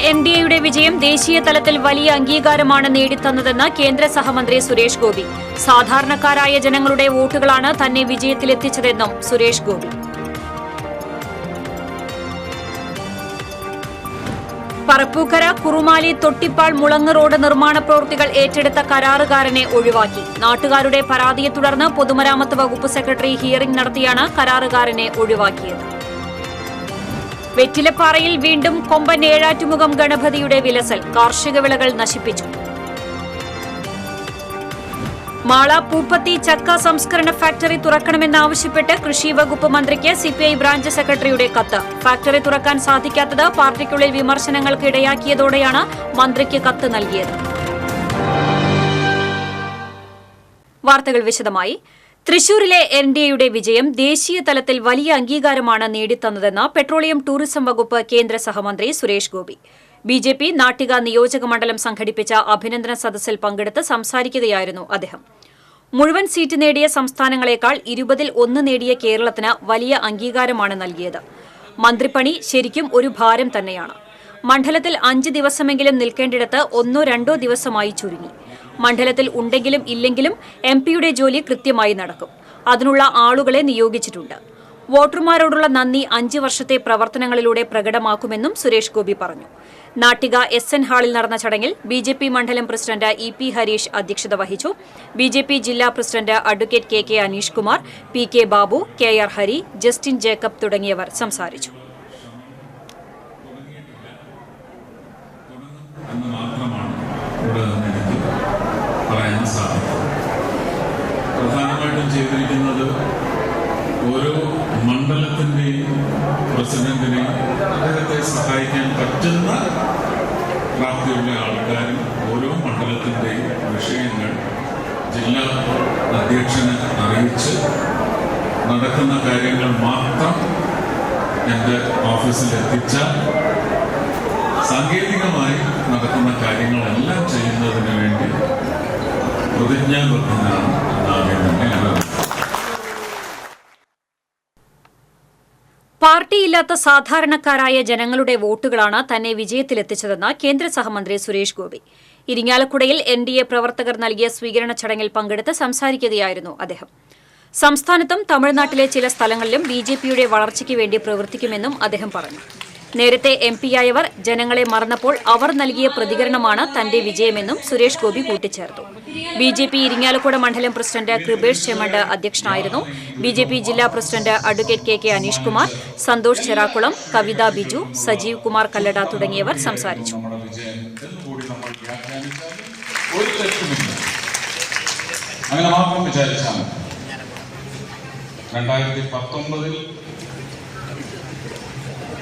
എൻഡിഎയുടെ വിജയം ദേശീയ തലത്തിൽ വലിയ അംഗീകാരമാണ് നേടിത്തന്നതെന്ന് കേന്ദ്ര സഹമന്ത്രി സുരേഷ് ഗോപി. സാധാരണക്കാരായ ജനങ്ങളുടെ വോട്ടുകളാണ് തന്നെ വിജയത്തിലെത്തിച്ചതെന്നും സുരേഷ് ഗോപി. പറപ്പൂക്കര, കുറുമാലി, തൊട്ടിപ്പാൾ, മുളങ്ങ് റോഡ് നിർമ്മാണ പ്രവൃത്തികൾ ഏറ്റെടുത്ത കരാറുകാരനെ ഒഴിവാക്കി. നാട്ടുകാരുടെ പരാതിയെ തുടർന്ന് പൊതുമരാമത്ത് വകുപ്പ് സെക്രട്ടറി ഹിയറിംഗ് നടത്തിയാണ് കരാറുകാരനെ ഒഴിവാക്കിയത്. വെറ്റിലപ്പാറയിൽ വീണ്ടും കൊമ്പൻ ഏഴാറ്റുമുഖം ഗണപതിയുടെ വിലസൽ. കാർഷിക വിളകൾ നശിപ്പിച്ചു. മാള പൂപ്പത്തി ചക്ക സംസ്കരണ ഫാക്ടറി തുറക്കണമെന്നാവശ്യപ്പെട്ട് കൃഷി വകുപ്പ് മന്ത്രിക്ക് സിപിഐ ബ്രാഞ്ച് സെക്രട്ടറിയുടെ കത്ത്. ഫാക്ടറി തുറക്കാൻ സാധിക്കാത്തത് പാർട്ടിക്കുള്ളിൽ വിമർശനങ്ങൾക്ക് ഇടയാക്കിയതോടെയാണ് മന്ത്രിക്ക് കത്ത് നൽകിയത്. വാർത്തകൾ വിശദമായി. തൃശൂരിലെ എൻഡിഎയുടെ വിജയം ദേശീയ തലത്തിൽ വലിയ അംഗീകാരമാണ് നേടിത്തന്നതെന്ന് പെട്രോളിയം ടൂറിസം വകുപ്പ് കേന്ദ്ര സഹമന്ത്രി സുരേഷ് ഗോപി. ബിജെപി നാട്ടിക നിയോജക മണ്ഡലം സംഘടിപ്പിച്ച അഭിനന്ദന സദസ്സിൽ പങ്കെടുത്ത് സംസാരിക്കുകയായിരുന്നു അദ്ദേഹം. മുഴുവൻ സീറ്റ് നേടിയ സംസ്ഥാനങ്ങളെക്കാൾ 20-ൽ 1 നേടിയ കേരളത്തിന് വലിയ അംഗീകാരമാണ് നൽകിയത്. മന്ത്രിപ്പണി ശരിക്കും ഒരു ഭാരം തന്നെയാണ്. മണ്ഡലത്തിൽ 5 ദിവസമെങ്കിലും നിൽക്കേണ്ടിടത്ത് 1-2 ദിവസമായി ചുരുങ്ങി. മണ്ഡലത്തിൽ ഉണ്ടെങ്കിലും ഇല്ലെങ്കിലും എംപിയുടെ ജോലി കൃത്യമായി നടക്കും. അതിനുള്ള ആളുകളെ നിയോഗിച്ചിട്ടുണ്ട്. വോട്ടർമാരോടുള്ള നന്ദി 5 വർഷത്തെ പ്രവർത്തനങ്ങളിലൂടെ പ്രകടമാക്കുമെന്നും സുരേഷ് ഗോപി പറഞ്ഞു. നാട്ടിക SN ഹാളിൽ നടന്ന ചടങ്ങിൽ ബിജെപി മണ്ഡലം പ്രസിഡന്റ് EP ഹരീഷ് അധ്യക്ഷത വഹിച്ചു. ബിജെപി ജില്ലാ president advocate KK Aneesh Kumar, PK Babu, KR Hari, Justin Jacob തുടങ്ങിയവർ സംസാരിച്ചു. പ്രധാനമായിട്ടും ചെയ്തിരിക്കുന്നത് ഓരോ മണ്ഡലത്തിന്റെയും പ്രസിഡന്റിനെയും അദ്ദേഹത്തെ സഹായിക്കാൻ പറ്റുന്ന പ്രാപ്തിയുള്ള ആൾക്കാരും ഓരോ മണ്ഡലത്തിന്റെയും വിഷയങ്ങൾ ജില്ലാ അധ്യക്ഷനെ അറിയിച്ച് നടക്കുന്ന കാര്യങ്ങൾ മാത്രം എൻ്റെ ഓഫീസിൽ എത്തിച്ചാൽ സാങ്കേതികമായി നടക്കുന്ന കാര്യങ്ങളെല്ലാം ചെയ്യുന്നതിന് വേണ്ടി പ്രതിജ്ഞാബദ്ധനാണ് എന്നാദ്യം തന്നെ ഞാൻ. പാർട്ടിയില്ലാത്ത സാധാരണക്കാരായ ജനങ്ങളുടെ വോട്ടുകളാണ് തന്നെ വിജയത്തിലെത്തിച്ചതെന്ന് കേന്ദ്ര സഹമന്ത്രി സുരേഷ് ഗോപി. ഇരിങ്ങാലക്കുടയിൽ എൻഡിഎ പ്രവർത്തകർ നൽകിയ സ്വീകരണ ചടങ്ങിൽ പങ്കെടുത്ത് സംസാരിക്കുകയായിരുന്നു അദ്ദേഹം. സംസ്ഥാനത്തും തമിഴ്നാട്ടിലെ ചില സ്ഥലങ്ങളിലും ബിജെപിയുടെ വളർച്ചയ്ക്ക് വേണ്ടി പ്രവർത്തിക്കുമെന്നും അദ്ദേഹം പറഞ്ഞു. നേരത്തെ എംപിയായവർ ജനങ്ങളെ മറന്നപ്പോൾ അവർ നൽകിയ പ്രതികരണമാണ് തന്റെ വിജയമെന്നും സുരേഷ് ഗോപി കൂട്ടിച്ചേർത്തു. ബിജെപി ഇരിങ്ങാലക്കുട മണ്ഡലം പ്രസിഡന്റ് കൃപേഷ് ചെമ്മണ്ട് അധ്യക്ഷനായിരുന്നു. ബിജെപി ജില്ലാ president advocate KK Aneesh Kumar, Santhosh Cherakulam, Kavitha Biju, Sajeev Kumar Kallada തുടങ്ങിയവർ സംസാരിച്ചു. അങ്ങനെ മാത്രം വിചാരിച്ചാണ് 2019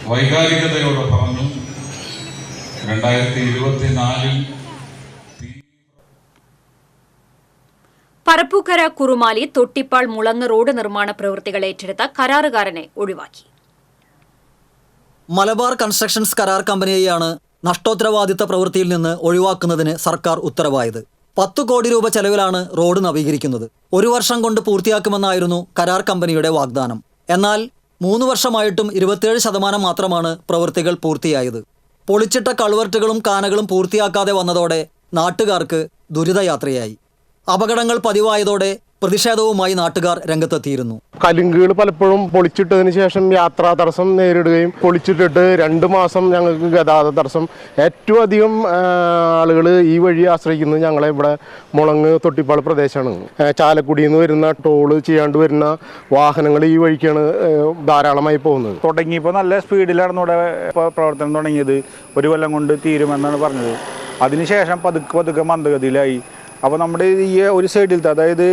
വൈകാരികതയോടെ പറഞ്ഞു. 2024 പറപ്പൂക്കര, കുറുമാലി, തൊട്ടിപ്പാൾ, മുളങ്ങ് റോഡ് നിർമ്മാണ പ്രവൃത്തികൾ ഏറ്റെടുത്ത കരാറുകാരനെ ഒഴിവാക്കി. മലബാർ കൺസ്ട്രക്ഷൻസ് കരാർ കമ്പനിയെയാണ് നഷ്ടോത്തരവാദിത്ത പ്രവൃത്തിയിൽ നിന്ന് ഒഴിവാക്കുന്നതിന് സർക്കാർ ഉത്തരവായത്. 10 കോടി രൂപ ചെലവിലാണ് റോഡ് നവീകരിക്കുന്നത്. 1 വർഷം കൊണ്ട് പൂർത്തിയാക്കുമെന്നായിരുന്നു കരാർ കമ്പനിയുടെ വാഗ്ദാനം. എന്നാൽ 3 വർഷമായിട്ടും 27% മാത്രമാണ് പ്രവൃത്തികൾ പൂർത്തിയായത്. പൊളിച്ചിട്ട കൾവർട്ടുകളും കാനകളും പൂർത്തിയാക്കാതെ വന്നതോടെ നാട്ടുകാർക്ക് ദുരിതയാത്രയായി. അപകടങ്ങൾ പതിവായതോടെ പ്രതിഷേധവുമായി നാട്ടുകാർ രംഗത്തെത്തിയിരുന്നു. കലുങ്കുകൾ പലപ്പോഴും പൊളിച്ചിട്ടതിന് ശേഷം യാത്രാ തടസ്സം നേരിടുകയും പൊളിച്ചിട്ടിട്ട് 2 മാസം ഞങ്ങൾക്ക് ഗതാഗത തടസ്സം. ഏറ്റവും അധികം ആളുകൾ ഈ വഴി ആശ്രയിക്കുന്നത് ഞങ്ങളെ ഇവിടെ മുളങ്ങ് തൊട്ടിപ്പാൾ പ്രദേശമാണ്. ചാലക്കുടിയിൽ നിന്ന് വരുന്ന ടോള് ചെയ്യാണ്ട് വരുന്ന വാഹനങ്ങൾ ഈ വഴിക്കാണ് ധാരാളമായി പോകുന്നത്. തുടങ്ങിയപ്പോൾ നല്ല സ്പീഡിലാണ് ഇവിടെ പ്രവർത്തനം തുടങ്ങിയത്. 1 കൊല്ലം കൊണ്ട് തീരുമെന്നാണ് പറഞ്ഞത്. അതിനുശേഷം പതുക്കെ മന്ദഗതിയിലായി. അപ്പോൾ നമ്മുടെ ഈ ഒരു സൈഡിലത്തെ, അതായത്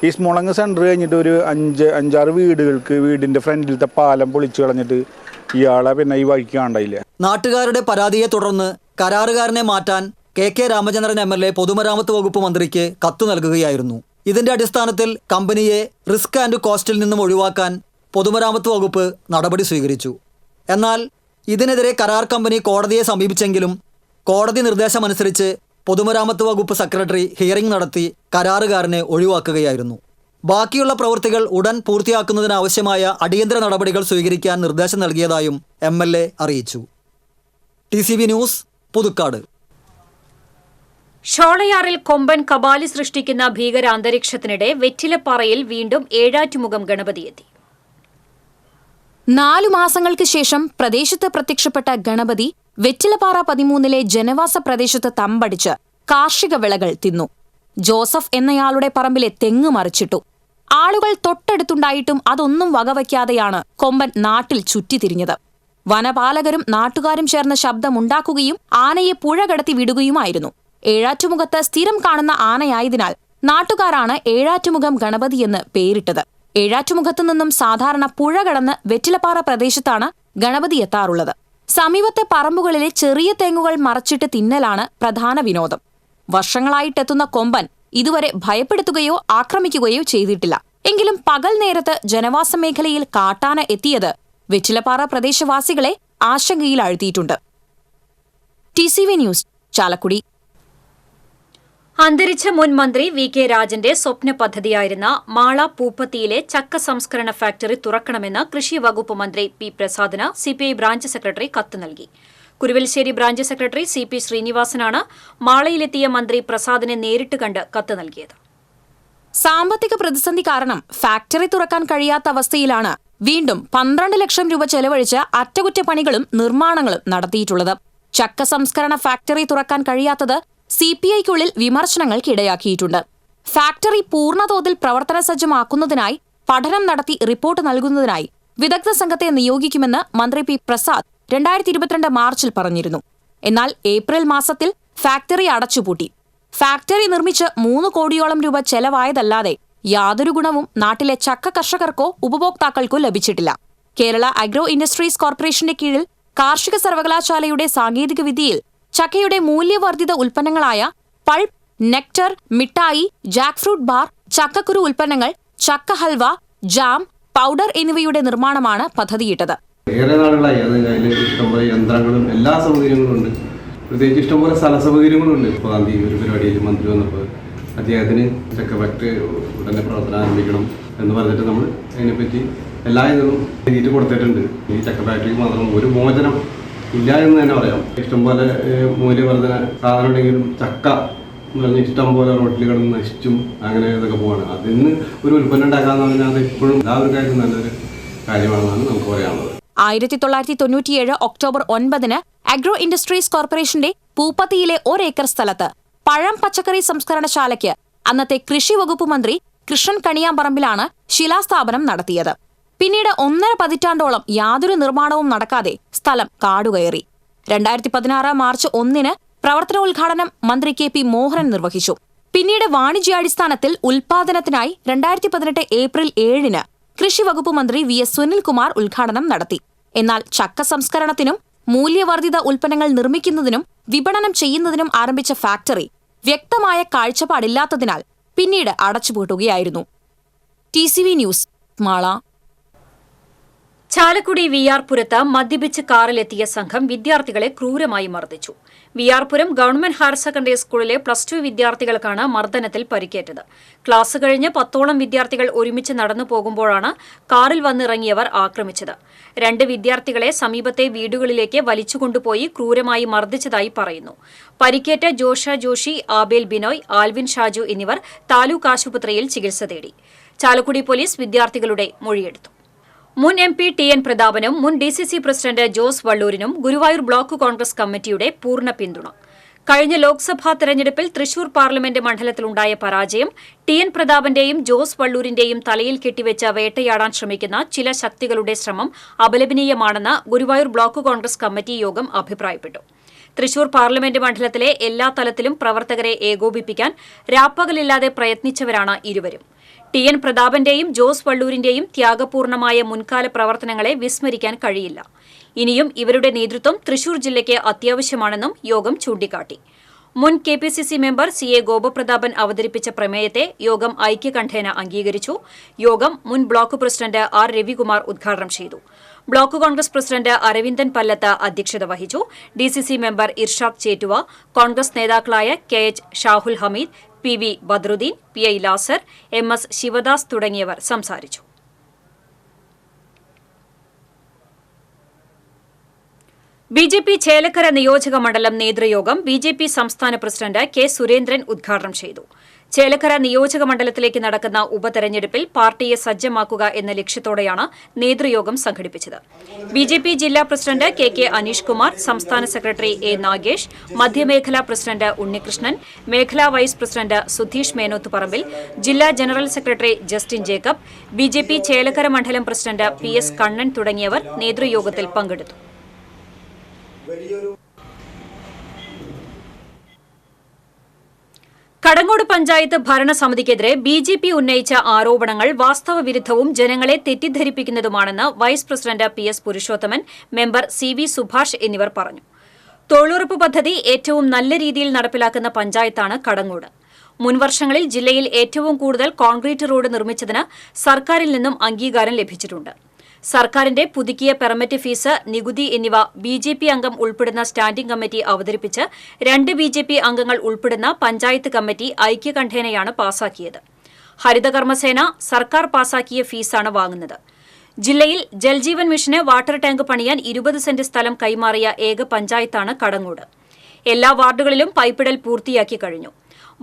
ഈ മുളങ്ങ് സെൻറ്റർ കഴിഞ്ഞിട്ട് ഒരു 5-6 വീടുകൾക്ക് വീടിൻ്റെ ഫ്രണ്ടിലത്തെ പാലം പൊളിച്ചു കളഞ്ഞിട്ട് ഇയാളെ പിന്നെ ഈ വഴിക്ക് കാണാനില്ല. നാട്ടുകാരുടെ പരാതിയെ തുടർന്ന് കരാറുകാരനെ മാറ്റാൻ KK രാമചന്ദ്രൻ MLA പൊതുമരാമത്ത് വകുപ്പ് മന്ത്രിക്ക് കത്ത് നൽകുകയായിരുന്നു. ഇതിന്റെ അടിസ്ഥാനത്തിൽ കമ്പനിയെ റിസ്ക് ആൻഡ് കോസ്റ്റിൽ നിന്നും ഒഴിവാക്കാൻ പൊതുമരാമത്ത് വകുപ്പ് നടപടി സ്വീകരിച്ചു. എന്നാൽ ഇതിനെതിരെ കരാർ കമ്പനി കോടതിയെ സമീപിച്ചെങ്കിലും കോടതി നിർദ്ദേശമനുസരിച്ച് പൊതുമരാമത്ത് വകുപ്പ് സെക്രട്ടറി ഹിയറിംഗ് നടത്തി കരാറുകാരനെ ഒഴിവാക്കുകയായിരുന്നു. ബാക്കിയുള്ള പ്രവൃത്തികൾ ഉടൻ പൂർത്തിയാക്കുന്നതിനാവശ്യമായ അടിയന്തര നടപടികൾ സ്വീകരിക്കാൻ നിർദ്ദേശം നൽകിയതായും MLA അറിയിച്ചു. TCV news, Puthukkad. ഷോളയാറിൽ കൊമ്പൻ കബാലി സൃഷ്ടിക്കുന്ന ഭീകര അന്തരീക്ഷത്തിനിടെ വെറ്റിലപ്പാറയിൽ വീണ്ടും ഏഴാറ്റുമുഖം ഗണപതിയെത്തി. 4 മാസങ്ങൾക്ക് ശേഷം പ്രദേശത്ത് പ്രത്യക്ഷപ്പെട്ട ഗണപതി വെറ്റിലപ്പാറ 13 ജനവാസ പ്രദേശത്ത് തമ്പടിച്ച് കാർഷിക വിളകൾ തിന്നു. ജോസഫ് എന്നയാളുടെ പറമ്പിലെ തെങ്ങ് മറിച്ചിട്ടു. ആളുകൾ തൊട്ടടുത്തുണ്ടായിട്ടും അതൊന്നും വകവയ്ക്കാതെയാണ് കൊമ്പൻ നാട്ടിൽ ചുറ്റിത്തിരിഞ്ഞത്. വനപാലകരും നാട്ടുകാരും ചേർന്ന് ശബ്ദമുണ്ടാക്കുകയും ആനയെ പുഴ കടത്തി വിടുകയുമായിരുന്നു. ഏഴാറ്റുമുഖത്ത് സ്ഥിരം കാണുന്ന ആനയായതിനാൽ നാട്ടുകാരാണ് ഏഴാറ്റുമുഖം ഗണപതിയെന്ന് പേരിട്ടത്. ഏഴാറ്റുമുഖത്തു നിന്നും സാധാരണ പുഴ കടന്ന് വെറ്റിലപ്പാറ പ്രദേശത്താണ് ഗണപതി എത്താറുള്ളത്. സമീപത്തെ പറമ്പുകളിലെ ചെറിയ തെങ്ങുകൾ മറച്ചിട്ട് തിന്നലാണ് പ്രധാന വിനോദം. വർഷങ്ങളായിട്ടെത്തുന്ന കൊമ്പൻ ഇതുവരെ ഭയപ്പെടുത്തുകയോ ആക്രമിക്കുകയോ ചെയ്തിട്ടില്ല. എങ്കിലും പകൽ നേരത്ത് ജനവാസ മേഖലയിൽ കാട്ടാന എത്തിയത് വെറ്റിലപ്പാറ പ്രദേശവാസികളെ ആശങ്കയിലാഴ്ത്തിയിട്ടുണ്ട്. TCV news, Chalakudy. അന്തരിച്ച മുൻ മന്ത്രി VK രാജന്റെ സ്വപ്ന പദ്ധതിയായിരുന്ന മാള പൂപ്പത്തിയിലെ ചക്ക സംസ്കരണ ഫാക്ടറി തുറക്കണമെന്ന് കൃഷി വകുപ്പ് മന്ത്രി P. പ്രസാദിന് CPI ബ്രാഞ്ച് സെക്രട്ടറി കത്ത് നൽകി. കുരുവൽശ്ശേരി ബ്രാഞ്ച് സെക്രട്ടറി CP ശ്രീനിവാസനാണ് മാളയിലെത്തിയ മന്ത്രി പ്രസാദിനെ നേരിട്ട് കണ്ട് കത്ത് നൽകിയത്. സാമ്പത്തിക പ്രതിസന്ധി കാരണം ഫാക്ടറി തുറക്കാൻ കഴിയാത്ത അവസ്ഥയിലാണ് വീണ്ടും 12 ലക്ഷം രൂപ ചെലവഴിച്ച് അറ്റകുറ്റപ്പണികളും നിർമ്മാണങ്ങളും നടത്തിയിട്ടുള്ളത്. ചക്ക സംസ്കരണ ഫാക്ടറി തുറക്കാൻ കഴിയാത്തത് CPIക്കുള്ളിൽ വിമർശനങ്ങൾക്കിടയാക്കിയിട്ടുണ്ട്. ഫാക്ടറി പൂർണ്ണതോതിൽ പ്രവർത്തന സജ്ജമാക്കുന്നതിനായി പഠനം നടത്തി റിപ്പോർട്ട് നൽകുന്നതിനായി വിദഗ്ധ സംഘത്തെ നിയോഗിക്കുമെന്ന് മന്ത്രി P. പ്രസാദ് 2022 മാർച്ചിൽ പറഞ്ഞിരുന്നു. എന്നാൽ ഏപ്രിൽ മാസത്തിൽ ഫാക്ടറി അടച്ചുപൂട്ടി. ഫാക്ടറി നിർമ്മിച്ച് 3 കോടിയോളം രൂപ ചെലവായതല്ലാതെ യാതൊരു ഗുണവും നാട്ടിലെ ചക്ക കർഷകർക്കോ ഉപഭോക്താക്കൾക്കോ ലഭിച്ചിട്ടില്ല. കേരള അഗ്രോ ഇൻഡസ്ട്രീസ് കോർപ്പറേഷന്റെ കീഴിൽ കാർഷിക സർവകലാശാലയുടെ സാങ്കേതിക വിദ്യയിൽ ചക്കയുടെ മൂല്യവർദ്ധിത ഉൽപ്പന്നങ്ങളായ പൾപ്പ്, നെക്ടർ, മിഠായി, ജാക്ക് ഫ്രൂട്ട് ബാർ, ചക്കക്കുരു ഉൽപ്പന്നങ്ങൾ, ചക്ക ഹൽവ, ജാം, പൗഡർ എന്നിവയുടെ നിർമ്മാണമാണ് പദ്ധതിയിട്ടത്. ഏറെ നാളുകളായി അതിൽ ഇഷ്ടംപോലെ യന്ത്രങ്ങളും എല്ലാ സൗകര്യങ്ങളും ഉണ്ട്. പ്രത്യേകിച്ച് ഇഷ്ടംപോലെ സ്ഥല സൗകര്യങ്ങളും ഉണ്ട്. ഇപ്പോൾ ഗാന്ധി ഒരു പരിപാടിയിൽ മന്ത്രി വന്നപ്പോൾ അദ്ദേഹത്തിന് ചക്ക ഫാക്ടറി ഉടനെ പ്രവർത്തനം ആരംഭിക്കണം എന്ന് പറഞ്ഞിട്ട് നമ്മൾ അതിനെപ്പറ്റി എല്ലാ ഇതും എഴുതിയിട്ട് കൊടുത്തിട്ടുണ്ട്. ഈ ചക്ക ഫാക്ടറിക്ക് മാത്രം ഒരു മോചനം ഇല്ല എന്ന് തന്നെ പറയാം. ഇഷ്ടംപോലെ മൂല്യവർദ്ധന സാധനം ഉണ്ടെങ്കിലും ചക്ക എന്ന് പറഞ്ഞാൽ ഇഷ്ടംപോലെ റോട്ടിൽ കിടന്ന് നശിച്ചും അങ്ങനെ ഇതൊക്കെ പോവാണ്. അതിന് ഒരു ഉൽപ്പന്നം ഉണ്ടാക്കാന്ന് പറഞ്ഞാൽ അത് ഇപ്പോഴും എല്ലാവർക്കായിട്ടും നല്ലൊരു കാര്യമാണെന്നാണ് നമുക്ക് പറയാനുള്ളത്. 1997 ഒക്ടോബർ 9 അഗ്രോ ഇൻഡസ്ട്രീസ് കോർപ്പറേഷന്റെ പൂപ്പത്തിയിലെ 1 ഏക്കർ സ്ഥലത്ത് പഴം പച്ചക്കറി സംസ്കരണശാലയ്ക്ക് അന്നത്തെ കൃഷി വകുപ്പ് മന്ത്രി കൃഷ്ണൻ കണിയാമ്പറമ്പിലാണ് ശിലാസ്ഥാപനം നടത്തിയത്. പിന്നീട് 1.5 പതിറ്റാണ്ടോളം യാതൊരു നിർമ്മാണവും നടക്കാതെ സ്ഥലം കാടുകയറി. 2016 മാർച്ച് 1 പ്രവർത്തനോദ്ഘാടനം മന്ത്രി KP മോഹനൻ നിർവഹിച്ചു. പിന്നീട് വാണിജ്യാടിസ്ഥാനത്തിൽ ഉൽപാദനത്തിനായി 2018 ഏപ്രിൽ 7 കൃഷി വകുപ്പ് മന്ത്രി VS സുനിൽകുമാർ ഉദ്ഘാടനം നടത്തി. എന്നാൽ ചക്ക സംസ്കരണത്തിനും മൂല്യവർദ്ധിത ഉൽപ്പന്നങ്ങൾ നിർമ്മിക്കുന്നതിനും വിപണനം ചെയ്യുന്നതിനും ആരംഭിച്ച ഫാക്ടറി വ്യക്തമായ കാഴ്ചപ്പാടില്ലാത്തതിനാൽ പിന്നീട് അടച്ചുപൂട്ടുകയായിരുന്നു. TCV news, Mala. ചാലക്കുടി വിയാർപുരത്ത് മദ്യപിച്ച് കാറിലെത്തിയ സംഘം വിദ്യാർത്ഥികളെ ക്രൂരമായി മർദ്ദിച്ചു. വിയാർപുരം ഗവൺമെന്റ് ഹയർ സെക്കൻഡറി സ്കൂളിലെ +2 വിദ്യാർത്ഥികൾക്കാണ് മർദ്ദനത്തിൽ പരിക്കേറ്റത്. ക്ലാസ് കഴിഞ്ഞ് 10ഓളം വിദ്യാർത്ഥികൾ ഒരുമിച്ച് നടന്നു പോകുമ്പോഴാണ് കാറിൽ വന്നിറങ്ങിയവർ ആക്രമിച്ചത്. 2 വിദ്യാർത്ഥികളെ സമീപത്തെ വീടുകളിലേക്ക് വലിച്ചുകൊണ്ടുപോയി ക്രൂരമായി മർദ്ദിച്ചതായി പറയുന്നു. പരിക്കേറ്റ ജോഷ ജോഷി, ആബേൽ ബിനോയ്, ആൽവിൻ ഷാജു എന്നിവർ താലൂക്ക് ആശുപത്രിയിൽ ചികിത്സ തേടി. ചാലക്കുടി പോലീസ് വിദ്യാർത്ഥികളുടെ മൊഴിയെടുത്തു. മുൻ MP TN പ്രതാപനും മുൻ DCC പ്രസിഡന്റ് ജോസ് വള്ളൂരിനും ഗുരുവായൂർ ബ്ലോക്ക് കോൺഗ്രസ് കമ്മിറ്റിയുടെ പൂർണ്ണ പിന്തുണ. കഴിഞ്ഞ ലോക്സഭാ തെരഞ്ഞെടുപ്പിൽ തൃശൂർ പാർലമെന്റ് മണ്ഡലത്തിലുണ്ടായ പരാജയം TN പ്രതാപന്റെയും ജോസ് വള്ളൂരിന്റെയും തലയിൽ കെട്ടിവെച്ച് വേട്ടയാടാൻ ശ്രമിക്കുന്ന ചില ശക്തികളുടെ ശ്രമം അപലപനീയമാണെന്ന് ഗുരുവായൂർ ബ്ലോക്ക് കോൺഗ്രസ് കമ്മിറ്റി യോഗം അഭിപ്രായപ്പെട്ടു. തൃശൂർ പാർലമെന്റ് മണ്ഡലത്തിലെ എല്ലാ തലത്തിലും പ്രവർത്തകരെ ഏകോപിപ്പിക്കാൻ രാപ്പകലില്ലാതെ പ്രയത്നിച്ചവരാണ് ഇരുവരും. TN പ്രതാപന്റെയും ജോസ് വള്ളൂരിന്റെയും ത്യാഗപൂർണമായ മുൻകാല പ്രവർത്തനങ്ങളെ വിസ്മരിക്കാൻ കഴിയില്ല. ഇനിയും ഇവരുടെ നേതൃത്വം തൃശൂർ ജില്ലയ്ക്ക് അത്യാവശ്യമാണെന്നും യോഗം ചൂണ്ടിക്കാട്ടി. മുൻ KPCC മെമ്പർ CA ഗോപപ്രതാപൻ അവതരിപ്പിച്ച പ്രമേയത്തെ യോഗം ഐക്യകണ്ഠേന അംഗീകരിച്ചു. യോഗം മുൻ ബ്ലോക്ക് പ്രസിഡന്റ് R. രവികുമാർ ഉദ്ഘാടനം ചെയ്തു. ബ്ലോക്ക് കോൺഗ്രസ് പ്രസിഡന്റ് അരവിന്ദൻ പല്ലത്ത് അധ്യക്ഷത വഹിച്ചു. DCC മെമ്പർ ഇർഷാദ് ചേറ്റുവ, കോൺഗ്രസ് നേതാക്കളായ KH Shahul Hameed, PV Badruddin, PI ലാസർ, MS ശിവദാസ് തുടങ്ങിയവർ സംസാരിച്ചു. ബി.ജെ.പി. ചേലക്കര നിയോജക മണ്ഡലം നേതൃയോഗം ബി.ജെ.പി. സംസ്ഥാന പ്രസിഡന്റ് കെ. സുരേന്ദ്രൻ ഉദ്ഘാടനം ചെയ്തു. ചേലക്കര നിയോജക മണ്ഡലത്തിലേക്ക് നടക്കുന്ന ഉപതെരഞ്ഞെടുപ്പിൽ പാർട്ടിയെ സജ്ജമാക്കുക എന്ന ലക്ഷ്യത്തോടെയാണ് നേതൃയോഗം സംഘടിപ്പിച്ചത്. ബി.ജെ.പി. ജില്ലാ പ്രസിഡന്റ് കെ. അനീഷ് കുമാർ, സംസ്ഥാന സെക്രട്ടറി എ. നാഗേഷ്, മധ്യമേഖലാ പ്രസിഡന്റ് ഉണ്ണികൃഷ്ണൻ, മേഖലാ വൈസ് പ്രസിഡന്റ് സുധീഷ് മേനോത്തുപറമ്പിൽ, ജില്ലാ general secretary Justin Jacob, BJP. Chelakkara മണ്ഡലം പ്രസിഡന്റ് പി.എസ്. കണ്ണൻ തുടങ്ങിയവർ നേതൃയോഗത്തിൽ പങ്കെടുത്തു. കടങ്ങോട് പഞ്ചായത്ത് ഭരണസമിതിക്കെതിരെ ബി.ജെ.പി. ഉന്നയിച്ച ആരോപണങ്ങൾ വാസ്തവവിരുദ്ധവും ജനങ്ങളെ തെറ്റിദ്ധരിപ്പിക്കുന്നതുമാണെന്ന് vice president PS. Purushothaman, member CV. Subhash എന്നിവർ പറഞ്ഞു. തൊഴിലുറപ്പ് പദ്ധതി ഏറ്റവും നല്ല രീതിയിൽ നടപ്പിലാക്കുന്ന പഞ്ചായത്താണ് കടങ്ങോട്. മുൻവർഷങ്ങളിൽ ജില്ലയിൽ ഏറ്റവും കൂടുതൽ കോൺക്രീറ്റ് റോഡ് നിർമ്മിച്ചതിന് സർക്കാരിൽ നിന്നും അംഗീകാരം ലഭിച്ചിട്ടുണ്ട്. സർക്കാരിന്റെ പുതുക്കിയ പെർമിറ്റ് ഫീസ്, നികുതി എന്നിവ ബി.ജെ.പി. അംഗം ഉൾപ്പെടുന്ന സ്റ്റാൻഡിംഗ് കമ്മിറ്റി അവതരിപ്പിച്ച് 2 ബി.ജെ.പി. അംഗങ്ങൾ ഉൾപ്പെടുന്ന പഞ്ചായത്ത് കമ്മിറ്റി ഐക്യകണ്ഠേനയാണ് പാസാക്കിയത്. ഹരിതകർമ്മസേന സർക്കാർ പാസാക്കിയ ഫീസാണ് വാങ്ങുന്നത്. ജില്ലയിൽ ജൽജീവൻ മിഷന് വാട്ടർ ടാങ്ക് പണിയാൻ 20 സെന്റ് സ്ഥലം കൈമാറിയ ഏക പഞ്ചായത്താണ് കടങ്ങോട്. എല്ലാ വാർഡുകളിലും പൈപ്പിടൽ പൂർത്തിയാക്കി കഴിഞ്ഞു.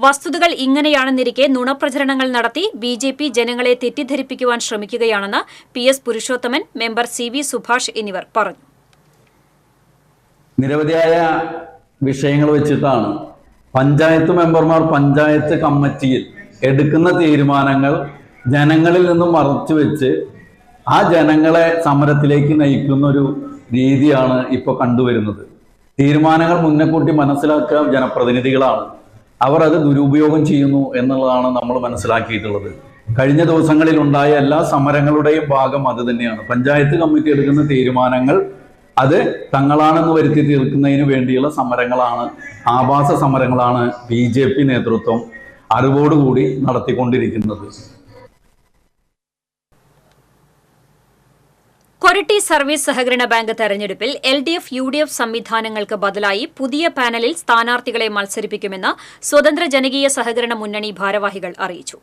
വസ്തുതകൾ ഇങ്ങനെയാണെന്നിരിക്കെ നുണപ്രചരണങ്ങൾ നടത്തി ബി.ജെ.പി. ജനങ്ങളെ തെറ്റിദ്ധരിപ്പിക്കുവാൻ ശ്രമിക്കുകയാണെന്ന് PS. Purushothaman, member CV. Subhash എന്നിവർ പറഞ്ഞു. നിരവധിയായ വിഷയങ്ങൾ വെച്ചിട്ടാണ് പഞ്ചായത്ത് മെമ്പർമാർ പഞ്ചായത്ത് കമ്മിറ്റിയിൽ എടുക്കുന്ന തീരുമാനങ്ങൾ ജനങ്ങളിൽ നിന്നും മറച്ചുവെച്ച് ആ ജനങ്ങളെ സമരത്തിലേക്ക് നയിക്കുന്ന ഒരു രീതിയാണ് ഇപ്പോൾ കണ്ടുവരുന്നത്. തീരുമാനങ്ങൾ മുന്നക്കൂട്ടി മനസ്സിലാക്കുക ജനപ്രതിനിധികളാണ്. അവർ അത് ദുരുപയോഗം ചെയ്യുന്നു എന്നുള്ളതാണ് നമ്മൾ മനസ്സിലാക്കിയിട്ടുള്ളത്. കഴിഞ്ഞ ദിവസങ്ങളിൽ ഉണ്ടായ എല്ലാ സമരങ്ങളുടെയും ഭാഗം അത് തന്നെയാണ്. പഞ്ചായത്ത് കമ്മിറ്റി എടുക്കുന്ന തീരുമാനങ്ങൾ അത് തങ്ങളാണെന്ന് വരുത്തി തീർക്കുന്നതിന് വേണ്ടിയുള്ള സമരങ്ങളാണ്, ആഭാസ സമരങ്ങളാണ് ബി.ജെ.പി. നേതൃത്വം അറിവോടുകൂടി നടത്തിക്കൊണ്ടിരിക്കുന്നത്. കൊരട്ടി സർവീസ് സഹകരണ ബാങ്ക് തെരഞ്ഞെടുപ്പിൽ എൽ.ഡി.എഫ്, യു.ഡി.എഫ് സംവിധാനങ്ങൾക്ക് ബദലായി പുതിയ പാനലിൽ സ്ഥാനാർത്ഥികളെ മത്സരിപ്പിക്കുമെന്ന് സ്വതന്ത്ര ജനകീയ സഹകരണ മുന്നണി ഭാരവാഹികൾ അറിയിച്ചു.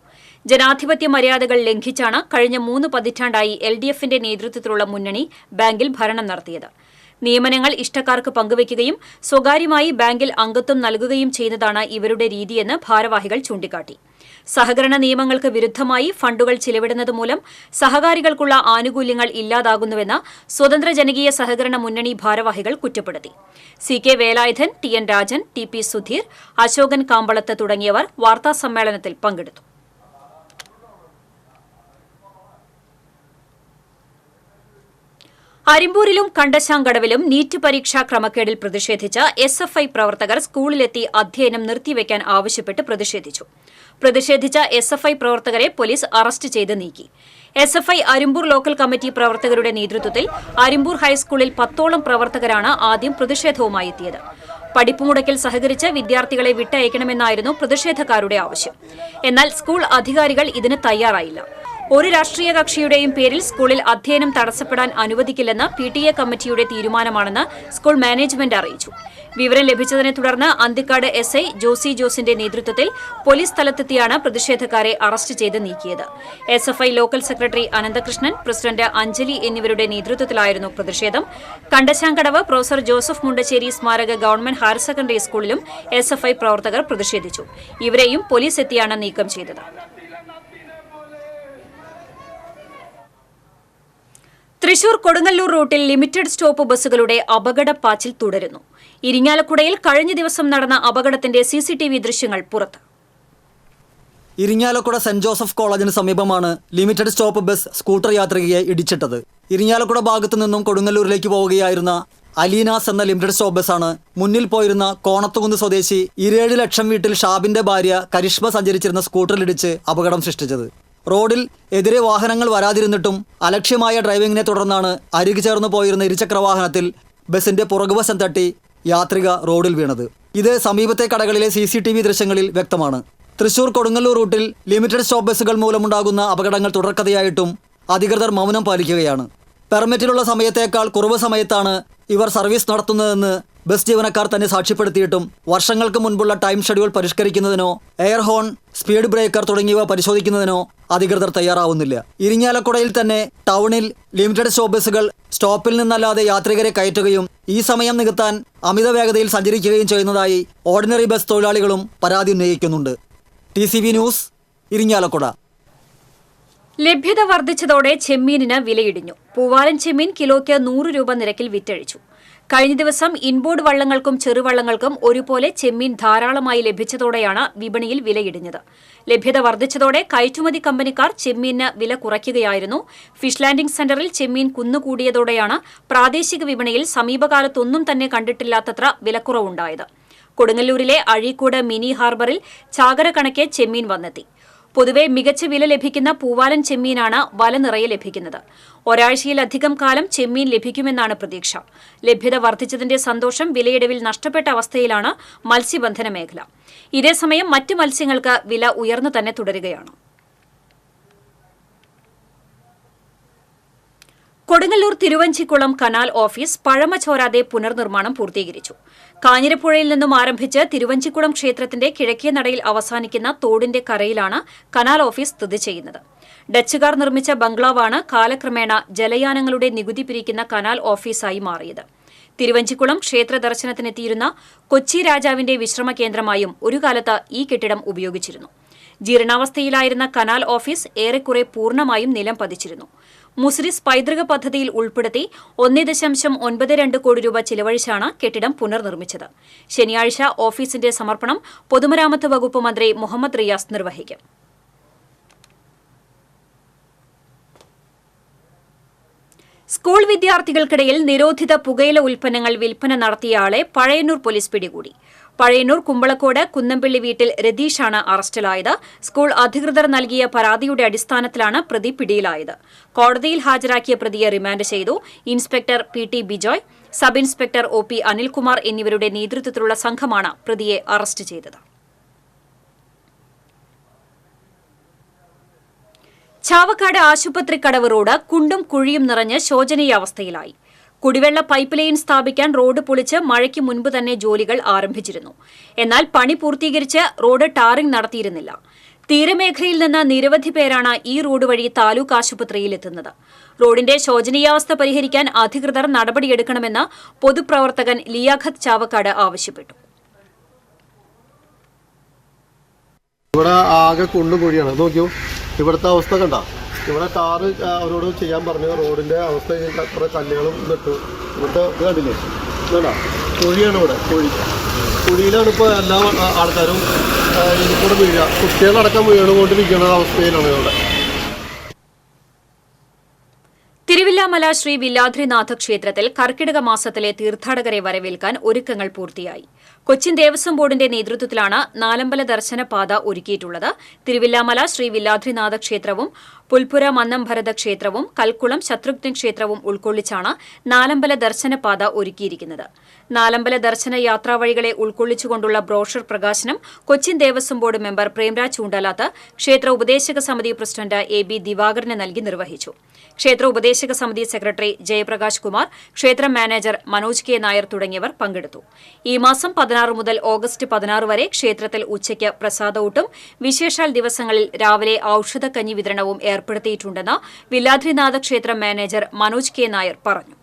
ജനാധിപത്യ മര്യാദകൾ ലംഘിച്ചാണ് കഴിഞ്ഞ 3 പതിറ്റാണ്ടായി എൽ.ഡി.എഫിന്റെ നേതൃത്വത്തിലുള്ള മുന്നണി ബാങ്കിൽ ഭരണം നടത്തിയത്. നിയമനങ്ങൾ ഇഷ്ടക്കാർക്ക് പങ്കുവയ്ക്കുകയും സ്വകാര്യമായി ബാങ്കിൽ അംഗത്വം നൽകുകയും ചെയ്യുന്നതാണ് ഇവരുടെ രീതിയെന്ന് ഭാരവാഹികൾ ചൂണ്ടിക്കാട്ടി. സഹകരണ നിയമങ്ങൾക്ക് വിരുദ്ധമായി ഫണ്ടുകൾ ചിലവിടുന്നത് മൂലം സഹകാരികൾക്കുള്ള ആനുകൂല്യങ്ങൾ ഇല്ലാതാകുന്നുവെന്ന് സ്വതന്ത്ര ജനകീയ സഹകരണ മുന്നണി ഭാരവാഹികൾ കുറ്റപ്പെടുത്തി. സി.കെ. വേലായുധൻ, ടി.എൻ. രാജൻ, ടി.പി. സുധീർ, അശോകൻ കാമ്പളത്ത് തുടങ്ങിയവർ വാർത്താസമ്മേളനത്തിൽ പങ്കെടുത്തു. അരിമ്പൂരിലും കണ്ടശാങ്കടവിലും നീറ്റ് പരീക്ഷാ ക്രമക്കേടിൽ പ്രതിഷേധിച്ച് എസ്.എഫ്.ഐ. പ്രവർത്തകർ സ്കൂളിലെത്തി അധ്യയനം നിർത്തിവെക്കാൻ ആവശ്യപ്പെട്ട് പ്രതിഷേധിച്ച എസ്.എഫ്.ഐ. പ്രവർത്തകരെ പോലീസ് അറസ്റ്റ് ചെയ്ത് നീക്കി. എസ്.എഫ്.ഐ. അരിമ്പൂർ ലോക്കൽ കമ്മിറ്റി പ്രവർത്തകരുടെ നേതൃത്വത്തിൽ അരിമ്പൂർ ഹൈസ്കൂളിൽ 10ഓളം പ്രവർത്തകരാണ് ആദ്യം പ്രതിഷേധവുമായി എത്തിയത്. പഠിപ്പുമുടക്കിൽ സഹകരിച്ച് വിദ്യാർത്ഥികളെ വിട്ടയക്കണമെന്നായിരുന്നു പ്രതിഷേധക്കാരുടെ ആവശ്യം. എന്നാൽ സ്കൂൾ അധികാരികൾ ഇതിന് തയ്യാറായില്ല. ഒരു രാഷ്ട്രീയ കക്ഷിയുടെയും പേരിൽ സ്കൂളിൽ അധ്യയനം തടസ്സപ്പെടാൻ അനുവദിക്കില്ലെന്ന് പി.ടി.എ. കമ്മിറ്റിയുടെ തീരുമാനമാണെന്ന് സ്കൂൾ മാനേജ്മെന്റ് അറിയിച്ചു. വിവരം ലഭിച്ചതിനെ തുടർന്ന് അന്തിക്കാട് എസ്.ഐ. ജോസി ജോസിന്റെ നേതൃത്വത്തിൽ പോലീസ് സ്ഥലത്തെത്തിയാണ് പ്രതിഷേധക്കാരെ അറസ്റ്റ് ചെയ്ത് നീക്കിയത്. SFI. Local secretary Ananthakrishnan, president Anjali എന്നിവരുടെ നേതൃത്വത്തിലായിരുന്നു പ്രതിഷേധം. കണ്ടശാങ്കടവ് പ്രൊഫസർ ജോസഫ് മുണ്ടശ്ശേരി സ്മാരക ഗവൺമെന്റ് ഹയർ സെക്കൻഡറി സ്കൂളിലും എസ്.എഫ്.ഐ. പ്രവർത്തകർ പ്രതിഷേധിച്ചു. ഇവരെയും പോലീസ് എത്തിയാണ് നീക്കം ചെയ്തത്. തൃശൂർ കൊടുങ്ങല്ലൂർ റൂട്ടിൽ ലിമിറ്റഡ് സ്റ്റോപ്പ് ബസ്സുകളുടെ അപകടപ്പാച്ചിൽ തുടരുന്നു. ഇരിങ്ങാലക്കുടയിൽ കഴിഞ്ഞ ദിവസം നടന്ന അപകടത്തിന്റെ സിസിടിവി ദൃശ്യങ്ങൾ പുറത്ത്. ഇരിങ്ങാലക്കുട സെന്റ് ജോസഫ് കോളേജിന് സമീപമാണ് ലിമിറ്റഡ് സ്റ്റോപ്പ് ബസ് സ്കൂട്ടർ യാത്രികയെ ഇടിച്ചിട്ടത്. ഇരിങ്ങാലക്കുട ഭാഗത്തു നിന്നും കൊടുങ്ങല്ലൂരിലേക്ക് പോവുകയായിരുന്ന അലീനാസ് എന്ന ലിമിറ്റഡ് സ്റ്റോപ്പ് ബസ്സാണ് മുന്നിൽ പോയിരുന്ന കോണത്തുകുന്ന് സ്വദേശി 27 ലക്ഷം വീട്ടിൽ ഷാബിന്റെ ഭാര്യ കരിഷ്മ സഞ്ചരിച്ചിരുന്ന സ്കൂട്ടറിലിടിച്ച് അപകടം സൃഷ്ടിച്ചത്. റോഡിൽ എതിരെ വാഹനങ്ങൾ വരാതിരുന്നിട്ടും അലക്ഷ്യമായ ഡ്രൈവിംഗിനെ തുടർന്നാണ് അരികു ചേർന്ന് പോയിരുന്ന ഇരുചക്രവാഹനത്തിൽ ബസിന്റെ പുറകുവശം തട്ടി യാത്രിക റോഡിൽ വീണത്. ഇത് സമീപത്തെ കടകളിലെ CCTV ദൃശ്യങ്ങളിൽ വ്യക്തമാണ്. തൃശൂർ കൊടുങ്ങല്ലൂർ റൂട്ടിൽ ലിമിറ്റഡ് സ്റ്റോപ്പ് ബസ്സുകൾ മൂലമുണ്ടാകുന്ന അപകടങ്ങൾ തുടർക്കഥയായിട്ടും അധികൃതർ മൗനം പാലിക്കുകയാണ്. പെർമിറ്റിലുള്ള സമയത്തേക്കാൾ കുറവ് സമയത്താണ് ഇവർ സർവീസ് നടത്തുന്നതെന്ന് ബസ് ജീവനക്കാർ തന്നെ സാക്ഷ്യപ്പെടുത്തിയിട്ടും വർഷങ്ങൾക്ക് മുൻപുള്ള ടൈം ഷെഡ്യൂൾ പരിഷ്കരിക്കുന്നതിനോ എയർ ഹോൺ, സ്പീഡ് ബ്രേക്കർ തുടങ്ങിയവ പരിശോധിക്കുന്നതിനോ അധികൃതർ തയ്യാറാവുന്നില്ല. ഇരിങ്ങാലക്കുടയിൽ തന്നെ ടൗണിൽ ലിമിറ്റഡ് സ്റ്റോപ്പ് ബസ്സുകൾ സ്റ്റോപ്പിൽ നിന്നല്ലാതെ യാത്രികരെ കയറ്റുകയും ഈ സമയം നികത്താൻ അമിത വേഗതയിൽ സഞ്ചരിക്കുകയും ചെയ്യുന്നതായി ഓർഡിനറി ബസ് തൊഴിലാളികളും പരാതി ഉന്നയിക്കുന്നുണ്ട്. TCV news, Irinjalakuda. ലഭ്യത വർദ്ധിച്ചതോടെ ചെമ്മീനിന് വിലയിടിഞ്ഞു. പൂവാലൻ ചെമ്മീൻ കിലോയ്ക്ക് 100 രൂപ നിരക്കിൽ വിറ്റഴിച്ചു. കഴിഞ്ഞ ദിവസം ഇൻബോർഡ് വള്ളങ്ങൾക്കും ചെറുവള്ളങ്ങൾക്കും ഒരുപോലെ ചെമ്മീൻ ധാരാളമായി ലഭിച്ചതോടെയാണ് വിപണിയിൽ വിലയിടിഞ്ഞത്. ലഭ്യത വർദ്ധിച്ചതോടെ കയറ്റുമതി കമ്പനിക്കാർ ചെമ്മീനിന് വില കുറയ്ക്കുകയായിരുന്നു. ഫിഷ് ലാൻഡിംഗ് സെന്ററിൽ ചെമ്മീൻ കുന്നുകൂടിയതോടെയാണ് പ്രാദേശിക വിപണിയിൽ സമീപകാലത്തൊന്നും തന്നെ കണ്ടിട്ടില്ലാത്തത്ര വിലക്കുറവുണ്ടായത്. കൊടുങ്ങല്ലൂരിലെ അഴീക്കോട് മിനി ഹാർബറിൽ ചാകര കണക്കെ ചെമ്മീൻ വന്നെത്തി. പൊതുവെ മികച്ച വില ലഭിക്കുന്ന പൂവാലൻ ചെമ്മീനാണ് വല നിറയെ ലഭിക്കുന്നത്. ഒരാഴ്ചയിലധികം കാലം ചെമ്മീൻ ലഭിക്കുമെന്നാണ് പ്രതീക്ഷ. ലഭ്യത വർദ്ധിച്ചതിന്റെ സന്തോഷം വിലയിടിവിൽ നഷ്ടപ്പെട്ട അവസ്ഥയിലാണ് മത്സ്യബന്ധന മേഖല. ഇതേസമയം മറ്റ് മത്സ്യങ്ങൾക്ക് വില ഉയർന്നു തന്നെ തുടരുകയാണ്. കൊടുങ്ങല്ലൂർ തിരുവഞ്ചിക്കുളം കനാൽ ഓഫീസ് പഴമ ചോരാതെ പുനർനിർമ്മാണം പൂർത്തീകരിച്ചു. കാഞ്ഞിരപ്പുഴയിൽ നിന്നും ആരംഭിച്ച് തിരുവഞ്ചിക്കുളം ക്ഷേത്രത്തിന്റെ കിഴക്കേ നടയിൽ അവസാനിക്കുന്ന തോടിന്റെ കരയിലാണ് കനാൽ ഓഫീസ് സ്ഥിതി ചെയ്യുന്നത്. ഡച്ചുകാർ നിർമ്മിച്ച ബംഗ്ലാവാണ് കാലക്രമേണ ജലയാനങ്ങളുടെ നികുതി പിരിക്കുന്ന കനാൽ ഓഫീസായി മാറിയത്. തിരുവഞ്ചിക്കുളം ക്ഷേത്ര ദർശനത്തിനെത്തിയിരുന്ന കൊച്ചി രാജാവിന്റെ വിശ്രമ കേന്ദ്രമായും ഒരു കാലത്ത് ഈ കെട്ടിടം ഉപയോഗിച്ചിരുന്നു. ജീർണാവസ്ഥയിലായിരുന്ന കനാൽ ഓഫീസ് ഏറെക്കുറെ പൂർണ്ണമായും നിലം പതിച്ചിരുന്നു. മുസ്രിസ് പൈതൃക പദ്ധതിയിൽ ഉൾപ്പെടുത്തി 1.92 കോടി രൂപ ചിലവഴിച്ചാണ് കെട്ടിടം പുനർനിർമ്മിച്ചത്. ശനിയാഴ്ച ഓഫീസിന്റെ സമർപ്പണം പൊതുമരാമത്ത് വകുപ്പ് മന്ത്രി മുഹമ്മദ് റിയാസ് നിർവഹിക്കും. സ്കൂൾ വിദ്യാർത്ഥികൾക്കിടയിൽ നിരോധിത പുകയില ഉൽപ്പന്നങ്ങൾ വിൽപ്പന നടത്തിയയാളെ പഴയന്നൂർ പോലീസ് പിടികൂടി. പഴയന്നൂർ കുമ്പളക്കോട് കുന്നംപള്ളി വീട്ടിൽ രതീഷാണ് അറസ്റ്റിലായത്. സ്കൂൾ അധികൃതർ നൽകിയ പരാതിയുടെ അടിസ്ഥാനത്തിലാണ് പ്രതി പിടിയിലായത്. കോടതിയിൽ ഹാജരാക്കിയ പ്രതിയെ റിമാൻഡ് ചെയ്തു. Inspector PT Bijoy, sub inspector OP Anilkumar എന്നിവരുടെ നേതൃത്വത്തിലുള്ള സംഘമാണ് പ്രതിയെ അറസ്റ്റ് ചെയ്തത്. ചാവക്കാട് ആശുപത്രി കടവ് റോഡ് കുണ്ടും കുഴിയും നിറഞ്ഞ് ശോചനീയാവസ്ഥയിലായി. കുടിവെള്ള പൈപ്പ് ലൈൻ സ്ഥാപിക്കാൻ റോഡ് പൊളിച്ച് മഴയ്ക്ക് മുൻപ് തന്നെ ജോലികൾ ആരംഭിച്ചിരുന്നു. എന്നാൽ പണി പൂർത്തീകരിച്ച് റോഡ് ടാറിംഗ് നടത്തിയിരുന്നില്ല. തീരമേഖലയിൽ നിന്ന് നിരവധി പേരാണ് ഈ റോഡ് വഴി താലൂക്ക് ആശുപത്രിയിൽ എത്തുന്നത്. റോഡിന്റെ ശോചനീയാവസ്ഥ പരിഹരിക്കാൻ അധികൃതർ നടപടിയെടുക്കണമെന്ന് പൊതുപ്രവർത്തകൻ ലിയാഖത്ത് ചാവക്കാട് ആവശ്യപ്പെട്ടു. ഇവിടെ ആകെ കുണ്ടും കുഴിയാണ്. നോക്കിയോ, ഇവിടുത്തെ അവസ്ഥ കണ്ട. ഇവിടെ ടാറ് അവരോട് ചെയ്യാൻ പറഞ്ഞു. റോഡിൻ്റെ അവസ്ഥ കുറേ കല്ലുകളും ഇട്ടു. ഇവിടുത്തെ ഇത് കണ്ടില്ലേ, വേണ്ട കുഴിയാണ്. ഇവിടെ കുഴിയിലാണ് ഇപ്പോൾ എല്ലാ ആൾക്കാരും ഇതിൽക്കൂടെ വീഴുക. കുട്ടികളടക്കം വീണുകൊണ്ടിരിക്കുന്ന അവസ്ഥയിലാണ് ഇവിടെ. തിരുവില്ലാമല ശ്രീ വില്ലാദ്രിനാഥ ക്ഷേത്രത്തിൽ കർക്കിടക മാസത്തിലെ തീർത്ഥാടകരെ വരവേൽക്കാൻ ഒരുക്കങ്ങൾ പൂർത്തിയായി. കൊച്ചിൻ ദേവസ്വം ബോർഡിന്റെ നേതൃത്വത്തിലാണ് നാലമ്പല ദർശന പാത ഒരുക്കിയിട്ടുള്ളത്. തിരുവില്ലാമല ശ്രീ വില്ലാദ്രിനാഥ ക്ഷേത്രവും പുൽപ്പുര മന്നംഭരത ക്ഷേത്രവും കൽക്കുളം ശത്രുഘ്നൻ ക്ഷേത്രവും ഉൾക്കൊള്ളിച്ചാണ് നാലമ്പല ദർശന പാത ഒരുക്കിയിരിക്കുന്നത്. നാലമ്പല ദർശന യാത്രാവഴികളെ ഉൾക്കൊള്ളിച്ചുകൊണ്ടുള്ള ബ്രോഷർ പ്രകാശനം കൊച്ചിൻ ദേവസ്വം ബോർഡ് മെമ്പർ പ്രേംരാജ് ചൂണ്ടാലാത്ത് ക്ഷേത്ര ഉപദേശക സമിതി പ്രസിഡന്റ് AB ദിവാകരന് നൽകി നിർവഹിച്ചു. ക്ഷേത്ര ഉപദേശക സമിതി സെക്രട്ടറി ജയപ്രകാശ് കുമാർ, ക്ഷേത്ര മാനേജർ മനോജ് K നായർ തുടങ്ങിയവർ പങ്കെടുത്തു. ഈ മാസം 16 മുതൽ ഓഗസ്റ്റ് 16 വരെ ക്ഷേത്രത്തിൽ ഉച്ചയ്ക്ക് പ്രസാദഊട്ടും വിശേഷാൽ ദിവസങ്ങളിൽ രാവിലെ ഔഷധക്കഞ്ഞി വിതരണവും ഏർപ്പെടുത്തിയിട്ടുണ്ടെന്ന് വില്ലാദ്രിനാഥ ക്ഷേത്ര മാനേജർ മനോജ് K നായർ പറഞ്ഞു.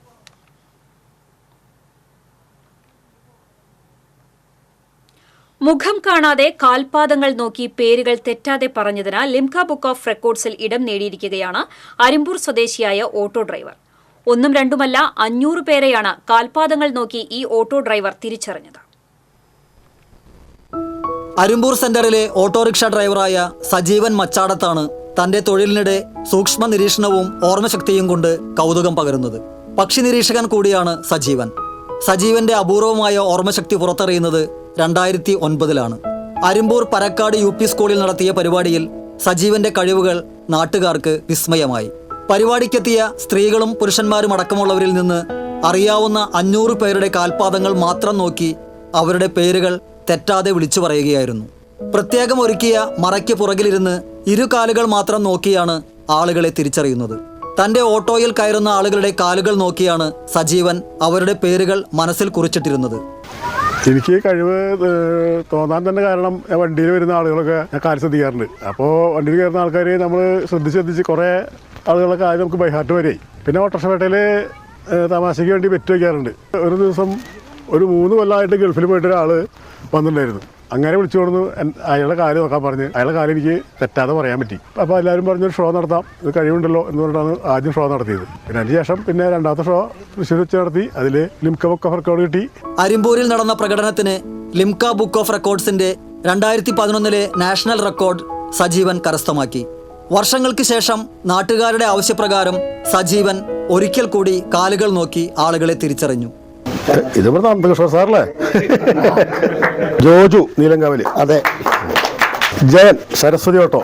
മുഖം കാണാതെ കാൽപാദങ്ങൾ നോക്കി പേരുകൾ തെറ്റാതെ പറഞ്ഞതിന് ലിംക ബുക്ക് ഓഫ് റെക്കോർഡ്സിൽ ഇടം നേടിയിരിക്കുകയാണ് അരിമ്പൂർ സ്വദേശിയായ ഓട്ടോ ഡ്രൈവർ. ഒന്നും രണ്ടുമല്ല 500 പേരെയാണ് കാൽപാദങ്ങൾ നോക്കി ഈ ഓട്ടോ ഡ്രൈവർ തിരിച്ചറിഞ്ഞത്. അരിമ്പൂർ സെന്ററിലെ ഓട്ടോറിക്ഷ ഡ്രൈവറായ സജീവൻ മച്ചാടത്താണ് തന്റെ തൊഴിലിനിടെ സൂക്ഷ്മ നിരീക്ഷണവും ഓർമ്മശക്തിയും കൊണ്ട് കൗതുകം പകരുന്നത്. പക്ഷി നിരീക്ഷകൻ കൂടിയാണ് സജീവൻ. സജീവന്റെ അപൂർവമായ ഓർമ്മശക്തി പുറത്തറിയുന്നത് 2009 അരിമ്പൂർ പരക്കാട് UP സ്കൂളിൽ നടത്തിയ പരിപാടിയിൽ സജീവന്റെ കഴിവുകൾ നാട്ടുകാർക്ക് വിസ്മയമായി. പരിപാടിക്കെത്തിയ സ്ത്രീകളും പുരുഷന്മാരും അടക്കമുള്ളവരിൽ നിന്ന് അറിയാവുന്ന 500 പേരുടെ കാൽപാദങ്ങൾ മാത്രം നോക്കി അവരുടെ പേരുകൾ തെറ്റാതെ വിളിച്ചു പറയുകയായിരുന്നു. പ്രത്യേകം ഒരുക്കിയ മറയ്ക്ക് പുറകിലിരുന്ന് 2 കാലുകൾ മാത്രം നോക്കിയാണ് ആളുകളെ തിരിച്ചറിയുന്നത്. തന്റെ ഓട്ടോയിൽ കയറുന്ന ആളുകളുടെ കാലുകൾ നോക്കിയാണ് സജീവൻ അവരുടെ പേരുകൾ മനസ്സിൽ കുറിച്ചിട്ടിരുന്നത്. എനിക്ക് കഴിവ് തോന്നാൻ തന്നെ കാരണം വണ്ടിയിൽ വരുന്ന ആളുകളൊക്കെ ഞാൻ കാര്യം ശ്രദ്ധിക്കാറുണ്ട്. അപ്പോൾ വണ്ടിയിൽ കയറുന്ന ആൾക്കാർ നമ്മൾ ശ്രദ്ധിച്ച് കുറേ ആളുകളുടെ കാര്യം നമുക്ക് ബൈഹാർട്ട് വരെ. പിന്നെ ഓട്ടോറിക്ഷ തമാശയ്ക്ക് വേണ്ടി ബെറ്റ് വയ്ക്കാറുണ്ട്. ഒരു ദിവസം ഒരു 3 കൊല്ലമായിട്ട് ഗൾഫിൽ പോയിട്ട് ഒരാൾ വന്നിട്ടുണ്ടായിരുന്നു. അങ്ങനെ വിളിച്ചു കൊടുന്നു അയാളുടെ കാര്യം നോക്കാൻ പറഞ്ഞ് അയാളുടെ കാര്യം എനിക്ക് തെറ്റാതെ പറയാൻ പറ്റി. അപ്പോൾ എല്ലാവരും പറഞ്ഞൊരു ഷോ നടത്താം, ഇത് കഴിവുണ്ടല്ലോ എന്ന് പറഞ്ഞിട്ടാണ് ആദ്യം ഷോ നടത്തിയത്. പിന്നെ അതിന് ശേഷം രണ്ടാമത്തെ ഷോ തൃശ്ശൂർ വെച്ച് നടത്തി. അതിൽ ലിംക ബുക്ക് ഓഫ് റെക്കോർഡ് കിട്ടി. അരിമ്പൂരിൽ നടന്ന പ്രകടനത്തിന് ലിംക ബുക്ക് ഓഫ് റെക്കോർഡ്സിന്റെ 2011 നാഷണൽ റെക്കോർഡ് സജീവൻ കരസ്ഥമാക്കി. വർഷങ്ങൾക്ക് ശേഷം നാട്ടുകാരുടെ ആവശ്യപ്രകാരം സജീവൻ ഒരിക്കൽ കൂടി കാലുകൾ നോക്കി ആളുകളെ തിരിച്ചറിഞ്ഞു. ഇതിവിടെ നന്ദകൃഷ്ണ സാറല്ലേ? ജോജു നീലങ്കാവില്, അതെ. ജയൻ സരസ്വതി ഓട്ടോ.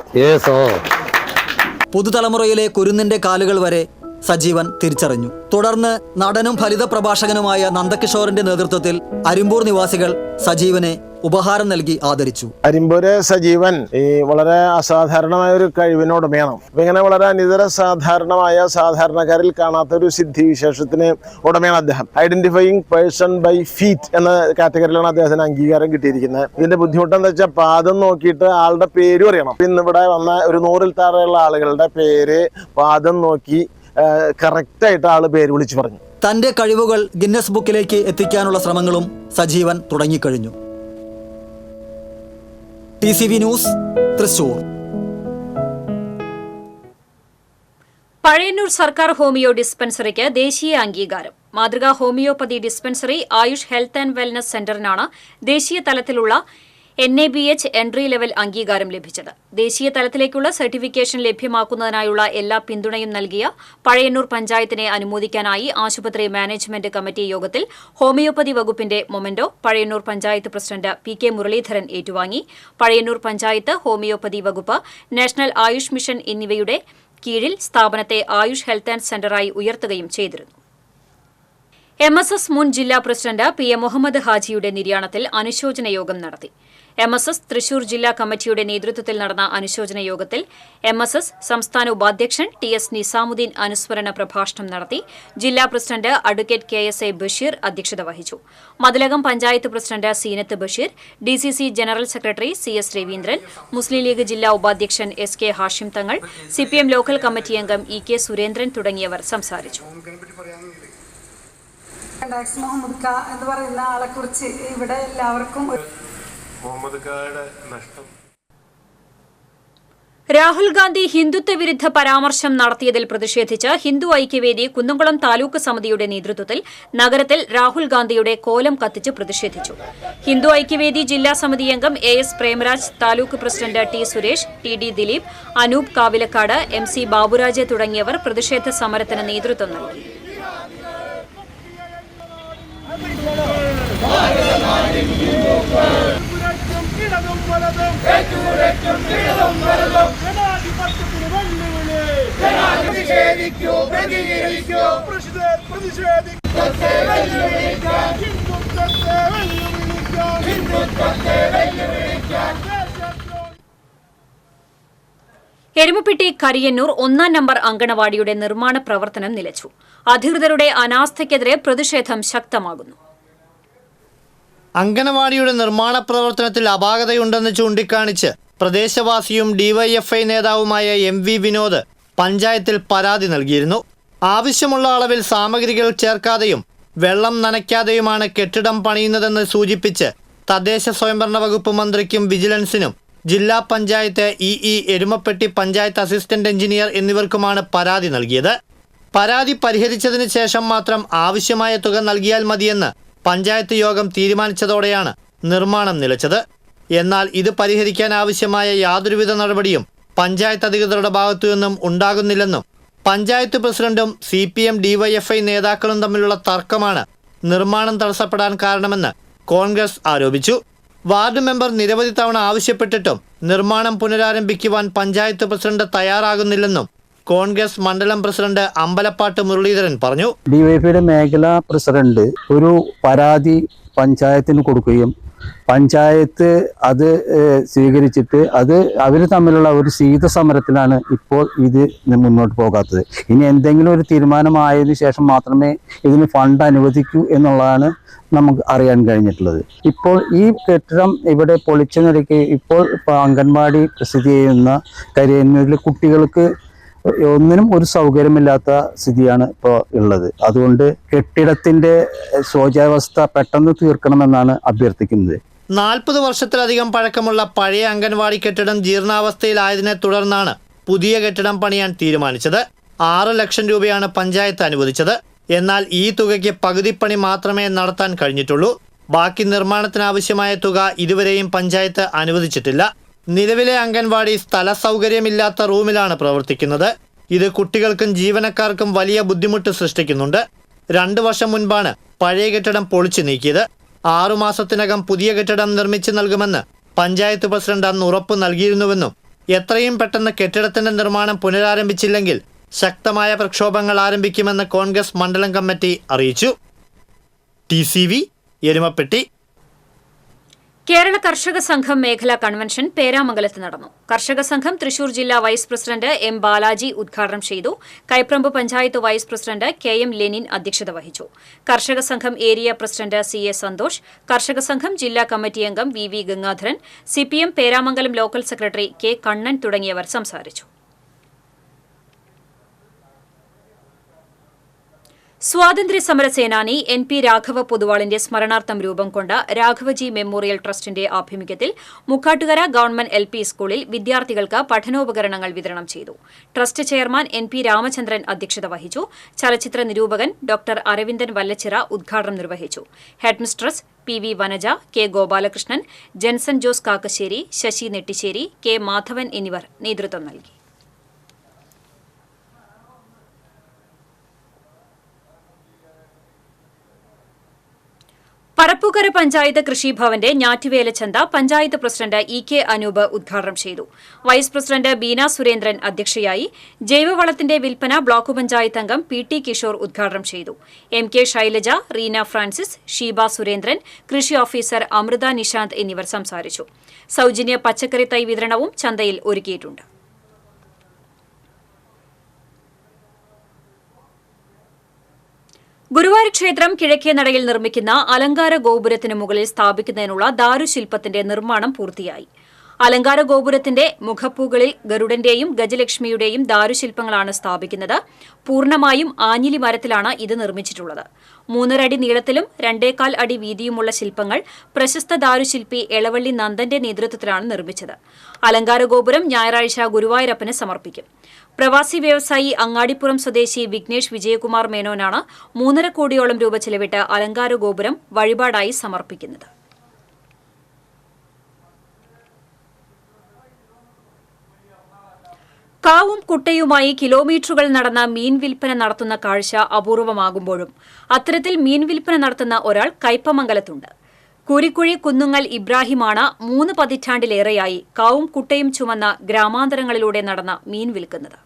പുതുതലമുറയിലെ കുരുന്നിന്റെ കാലുകൾ വരെ സജീവൻ തിരിച്ചറിഞ്ഞു. തുടർന്ന് നടനും ഫലിത പ്രഭാഷകനുമായ നന്ദകിഷോറിന്റെ നേതൃത്വത്തിൽ അരിമ്പൂർ നിവാസികൾ സജീവനെ ഉപഹാരം നൽകി ആദരിച്ചു. അരിമ്പൂര് സജീവൻ ഈ വളരെ അസാധാരണമായ ഒരു കഴിവിനുടമയാണ്. അപ്പൊ ഇങ്ങനെ വളരെ അനിതര സാധാരണമായ സാധാരണക്കാരിൽ കാണാത്ത ഒരു സിദ്ധിവിശേഷത്തിന് ഉടമയാണ് അദ്ദേഹം. ഐഡന്റിഫയിങ് പേഴ്സൺ ബൈ ഫീറ്റ് എന്ന കാറ്റഗറിയിലാണ് അദ്ദേഹത്തിന് അംഗീകാരം കിട്ടിയിരിക്കുന്നത്. ഇതിന്റെ ബുദ്ധിമുട്ട് എന്താ വെച്ചാൽ പാദം നോക്കിയിട്ട് ആളുടെ പേരും അറിയണം. ഇന്ന് ഇവിടെ വന്ന ഒരു 100-ൽ താഴെയുള്ള ആളുകളുടെ പേര് പാദം നോക്കി കറക്റ്റായിട്ട് ആള് പേര് വിളിച്ചു പറഞ്ഞു. തന്റെ കഴിവുകൾ ഗിന്നസ് ബുക്കിലേക്ക് എത്തിക്കാനുള്ള ശ്രമങ്ങളും സജീവൻ തുടങ്ങിക്കഴിഞ്ഞു. TCV news, Thrissur. പഴയന്നൂർ സർക്കാർ ഹോമിയോ ഡിസ്പെൻസറിക്ക് ദേശീയ അംഗീകാരം. മാതൃകാ homoeopathy dispensary Ayush health and wellness സെന്ററിനാണ് ദേശീയ തലത്തിലുള്ള NABH എൻട്രി ലെവൽ അംഗീകാരം ലഭിച്ചത്. ദേശീയ തലത്തിലേക്കുള്ള സർട്ടിഫിക്കേഷൻ ലഭ്യമാക്കുന്നതിനായുള്ള എല്ലാ പിന്തുണയും നൽകിയ പഴയന്നൂർ പഞ്ചായത്തിനെ അനുമോദിക്കാനായി ആശുപത്രി മാനേജ്മെന്റ് കമ്മിറ്റി യോഗത്തിൽ ഹോമിയോപ്പതി വകുപ്പിന്റെ memento Pazhayannur panchayat president PK Muraleedharan ഏറ്റുവാങ്ങി. പഴയന്നൂർ പഞ്ചായത്ത്, ഹോമിയോപ്പതി വകുപ്പ്, നാഷണൽ ആയുഷ് മിഷൻ എന്നിവയുടെ കീഴിൽ സ്ഥാപനത്തെ ആയുഷ് ഹെൽത്ത് ആൻഡ് സെന്ററായി ഉയർത്തുകയും ചെയ്തിരുന്നു. MSS മുൻ ജില്ലാ പ്രസിഡന്റ് PM മുഹമ്മദ് ഹാജിയുടെ നിര്യാണത്തിൽ അനുശോചന യോഗം നടത്തി. MSS തൃശൂർ ജില്ലാ കമ്മിറ്റിയുടെ നേതൃത്വത്തിൽ നടന്ന അനുശോചന യോഗത്തിൽ MSS സംസ്ഥാന ഉപാധ്യക്ഷൻ TS നിസാമുദ്ദീൻ അനുസ്മരണ പ്രഭാഷണം നടത്തി. ജില്ലാ പ്രസിഡന്റ് അഡ്വക്കേറ്റ് KSA ബഷീർ അധ്യക്ഷത വഹിച്ചു. Mathilakam panchayat president Seenath Basheer, DCC general secretary CS Raveendran, Muslim League ജില്ലാ ഉപാധ്യക്ഷൻ SK Hashim Thangal, CPM local committee അംഗം EK സുരേന്ദ്രൻ തുടങ്ങിയവർ സംസാരിച്ചു. മുഹമ്മദ് ഖാ എന്ന് പറയുന്ന ആളെ കുറിച്ച് ഇവിടെ എല്ലാവർക്കും രാഹുൽ ഗാന്ധി ഹിന്ദുത്വ വിരുദ്ധ പരാമർശം നടത്തിയതിൽ പ്രതിഷേധിച്ച് ഹിന്ദു ഐക്യവേദി കുന്നംകുളം താലൂക്ക് സമിതിയുടെ നേതൃത്വത്തിൽ നഗരത്തിൽ രാഹുൽ ഗാന്ധിയുടെ കോലം കത്തിച്ച് പ്രതിഷേധിച്ചു. ഹിന്ദു ഐക്യവേദി ജില്ലാ സമിതി അംഗം AS പ്രേമരാജ്, താലൂക്ക് president T Suresh, TD Dileep, Anoop Kavilakkad, MC Baburaj തുടങ്ങിയവർ പ്രതിഷേധ സമരത്തിന് നേതൃത്വം നൽകി. എരുമപ്പെട്ടി കരിയന്നൂർ 1-ാം നമ്പർ അങ്കണവാടിയുടെ നിർമ്മാണ പ്രവർത്തനം നിലച്ചു. അധികൃതരുടെ അനാസ്ഥയ്ക്കെതിരെ പ്രതിഷേധം ശക്തമാകുന്നു. അങ്കണവാടിയുടെ നിർമ്മാണ പ്രവർത്തനത്തിൽ അപാകതയുണ്ടെന്ന് ചൂണ്ടിക്കാണിച്ച് പ്രദേശവാസിയും DYFI നേതാവുമായ MV വിനോദ് പഞ്ചായത്തിൽ പരാതി നൽകിയിരുന്നു. ആവശ്യമുള്ള അളവിൽ സാമഗ്രികൾ ചേർക്കാതെയും വെള്ളം നനയ്ക്കാതെയുമാണ് കെട്ടിടം പണിയുന്നതെന്ന് സൂചിപ്പിച്ച് തദ്ദേശ സ്വയംഭരണ വകുപ്പ് മന്ത്രിക്കും വിജിലൻസിനും ജില്ലാ panchayat EE, Erumapetty panchayat assistant engineer എന്നിവർക്കുമാണ് പരാതി നൽകിയത്. പരാതി പരിഹരിച്ചതിന് ശേഷം മാത്രം ആവശ്യമായ തുക നൽകിയാൽ മതിയെന്ന് പഞ്ചായത്ത് യോഗം തീരുമാനിച്ചതോടെയാണ് നിർമ്മാണം നിലച്ചത്. എന്നാൽ ഇത് പരിഹരിക്കാൻ ആവശ്യമായ യാതൊരുവിധ നടപടിയും പഞ്ചായത്ത് അധികൃതരുടെ ഭാഗത്തുനിന്നും ഉണ്ടാകുന്നില്ലെന്നും പഞ്ചായത്ത് പ്രസിഡന്റും CPM DYFI നേതാക്കളും തമ്മിലുള്ള തർക്കമാണ് നിർമ്മാണം തടസ്സപ്പെടാൻ കാരണമെന്ന് കോൺഗ്രസ് ആരോപിച്ചു. വാർഡ് മെമ്പർ നിരവധി തവണ ആവശ്യപ്പെട്ടിട്ടും നിർമ്മാണം പുനരാരംഭിക്കുവാൻ പഞ്ചായത്ത് പ്രസിഡന്റ് തയ്യാറാകുന്നില്ലെന്നും കോൺഗ്രസ് മണ്ഡലം പ്രസിഡന്റ് അമ്പലപ്പാട്ട് മുരളീധരൻ പറഞ്ഞു. DYFIയുടെ മേഖലാ പ്രസിഡന്റ് ഒരു പരാതി പഞ്ചായത്തിന് കൊടുക്കുകയും പഞ്ചായത്ത് അത് സ്വീകരിച്ചിട്ട് അവർ തമ്മിലുള്ള ഒരു ശീതസമരത്തിലാണ് ഇപ്പോൾ ഇത് മുന്നോട്ട് പോകാത്തത്. ഇനി എന്തെങ്കിലും ഒരു തീരുമാനമായതിനു ശേഷം മാത്രമേ ഇതിന് ഫണ്ട് അനുവദിക്കൂ എന്നുള്ളതാണ് നമുക്ക് അറിയാൻ കഴിഞ്ഞിട്ടുള്ളത്. ഇപ്പോൾ ഈ കെട്ടിടം ഇവിടെ പൊളിച്ച നിലയ്ക്ക് ഇപ്പോൾ അംഗൻവാടി സ്ഥിതി ചെയ്യുന്ന കരിയന്നൂരിലെ കുട്ടികൾക്ക് ഒന്നിനും ഒരു സൗകര്യമില്ലാത്ത സ്ഥിതിയാണ് ഇപ്പോൾ ഉള്ളത്. അതുകൊണ്ട് കെട്ടിടത്തിന്റെ ശോചാവസ്ഥ പെട്ടെന്ന് തീർക്കണമെന്നാണ് അഭ്യർത്ഥിക്കുന്നത്. 40 വർഷത്തിലധികം പഴക്കമുള്ള പഴയ അംഗൻവാടി കെട്ടിടം ജീർണാവസ്ഥയിലായതിനെ തുടർന്നാണ് പുതിയ കെട്ടിടം പണിയാൻ തീരുമാനിച്ചത്. 6 ലക്ഷം രൂപയാണ് പഞ്ചായത്ത് അനുവദിച്ചത്. എന്നാൽ ഈ തുകയ്ക്ക് പകുതി പണി മാത്രമേ നടത്താൻ കഴിഞ്ഞിട്ടുള്ളൂ. ബാക്കി നിർമ്മാണത്തിനാവശ്യമായ തുക ഇതുവരെയും പഞ്ചായത്ത് അനുവദിച്ചിട്ടില്ല. നിലവിലെ അംഗൻവാടി സ്ഥല സൗകര്യമില്ലാത്ത റൂമിലാണ് പ്രവർത്തിക്കുന്നത്. ഇത് കുട്ടികൾക്കും ജീവനക്കാർക്കും വലിയ ബുദ്ധിമുട്ട് സൃഷ്ടിക്കുന്നുണ്ട്. 2 വർഷം മുൻപാണ് പഴയ കെട്ടിടം പൊളിച്ചു നീക്കിയത്. 6 മാസത്തിനകം പുതിയ കെട്ടിടം നിർമ്മിച്ചു നൽകുമെന്ന് പഞ്ചായത്ത് പ്രസിഡന്റ് അന്ന് ഉറപ്പ് നൽകിയിരുന്നുവെന്നും എത്രയും പെട്ടെന്ന് കെട്ടിടത്തിന്റെ നിർമ്മാണം പുനരാരംഭിച്ചില്ലെങ്കിൽ ശക്തമായ പ്രക്ഷോഭങ്ങൾ ആരംഭിക്കുമെന്ന് കോൺഗ്രസ് മണ്ഡലം കമ്മിറ്റി അറിയിച്ചു. TCV എരുമപ്പെട്ടി. കേരള കർഷക സംഘം മേഖലാ കൺവെൻഷൻ പേരാമംഗലത്ത് നടന്നു. കർഷക സംഘം തൃശൂർ ജില്ലാ വൈസ് പ്രസിഡന്റ് M. ബാലാജി ഉദ്ഘാടനം ചെയ്തു. Kaiparamba panchayat vice president KM. Lenin അധ്യക്ഷത വഹിച്ചു. കർഷക സംഘം ഏരിയ പ്രസിഡന്റ് CA. സന്തോഷ്, കർഷക സംഘം ജില്ലാ കമ്മിറ്റി അംഗം VV. Gangadharan, CPM Peramangalam local secretary K. Kannan തുടങ്ങിയവർ സംസാരിച്ചു. സ്വാതന്ത്ര്യ സമര സേനാനി NP. രാഘവ പൊതുവാളിന്റെ സ്മരണാർത്ഥം രൂപം കൊണ്ട രാഘവജി മെമ്മോറിയൽ ട്രസ്റ്റിന്റെ ആഭിമുഖ്യത്തിൽ മുക്കാട്ടുകര ഗവൺമെന്റ് LP സ്കൂളിൽ വിദ്യാർത്ഥികൾക്ക് പഠനോപകരണങ്ങൾ വിതരണം ചെയ്തു. Trust chairman NP. രാമചന്ദ്രൻ അധ്യക്ഷത വഹിച്ചു. ചലച്ചിത്ര നിരൂപകൻ ഡോക്ടർ അരവിന്ദൻ വല്ലച്ചിറ ഉദ്ഘാടനം നിർവഹിച്ചു. Headmistress PV. Vanaja, K. Gopalakrishnan, Jenson Jose Kakkassery, Sasi Nettissery, K. Madhavan എന്നിവർ നേതൃത്വം നൽകി. പറപ്പൂക്കര പഞ്ചായത്ത് കൃഷിഭവന്റെ ഞാറ്റുവേല ചന്ത പഞ്ചായത്ത് പ്രസിഡന്റ് EK. അനൂപ് ഉദ്ഘാടനം ചെയ്തു. വൈസ് പ്രസിഡന്റ് ബീന സുരേന്ദ്രൻ അധ്യക്ഷയായി. ജൈവവളത്തിന്റെ വിൽപ്പന ബ്ലോക്ക് പഞ്ചായത്ത് അംഗം PT. കിഷോർ ഉദ്ഘാടനം ചെയ്തു. MK. ശൈലജ, റീന ഫ്രാൻസിസ്, ഷീബ സുരേന്ദ്രൻ, കൃഷി ഓഫീസർ അമൃത നിശാന്ത് എന്നിവർ സംസാരിച്ചു. സൌജന്യ പച്ചക്കറി തൈ വിതരണവും ചന്തയിൽ ഒരുക്കിയിട്ടുണ്ട്. ഗുരുവായൂർ ക്ഷേത്രം കിഴക്കേ നടയിൽ നിർമ്മിക്കുന്ന അലങ്കാര ഗോപുരത്തിന് മുകളിൽ സ്ഥാപിക്കുന്നതിനുള്ള ദാരുശില്പത്തിന്റെ നിർമ്മാണം പൂർത്തിയായി. അലങ്കാര ഗോപുരത്തിന്റെ മുഖപ്പൂകളിൽ ഗരുഡന്റെയും ഗജലക്ഷ്മിയുടെയും ദാരുശില്പങ്ങളാണ് സ്ഥാപിക്കുന്നത്. പൂർണ്ണമായും ആഞ്ഞിലി മരത്തിലാണ് ഇത് നിർമ്മിച്ചിട്ടുള്ളത്. 3.5 അടി നീളത്തിലും 2.25 അടി വീതിയുമുള്ള ശില്പങ്ങൾ പ്രശസ്ത ദാരുശില്പി എളവള്ളി നന്ദന്റെ നേതൃത്വത്തിലാണ് നിർമ്മിച്ചത്. അലങ്കാര ഗോപുരം ഞായറാഴ്ച ഗുരുവായൂരപ്പന് സമർപ്പിക്കും. പ്രവാസി വ്യവസായി അങ്ങാടിപ്പുറം സ്വദേശി വിഘ്നേഷ് വിജയകുമാർ മേനോനാണ് 3.5 കോടിയോളം രൂപ ചെലവിട്ട് അലങ്കാര ഗോപുരം വഴിപാടായി സമർപ്പിക്കുന്നത്. കാവും കുട്ടയുമായി കിലോമീറ്ററുകൾ നടന്ന മീൻ വിൽപ്പന നടത്തുന്ന കാഴ്ച അപൂർവമാകുമ്പോഴും അത്തരത്തിൽ മീൻ വിൽപ്പന നടത്തുന്ന ഒരാൾ കയ്പമംഗലത്തുണ്ട്. കുരിക്കുഴി കുന്നുങ്ങൽ ഇബ്രാഹിമാണ് 3 പതിറ്റാണ്ടിലേറെയായി കാവും കുട്ടയും ചുമന്ന ഗ്രാമാന്തരങ്ങളിലൂടെ നടന്ന മീൻ വിൽക്കുന്നത്.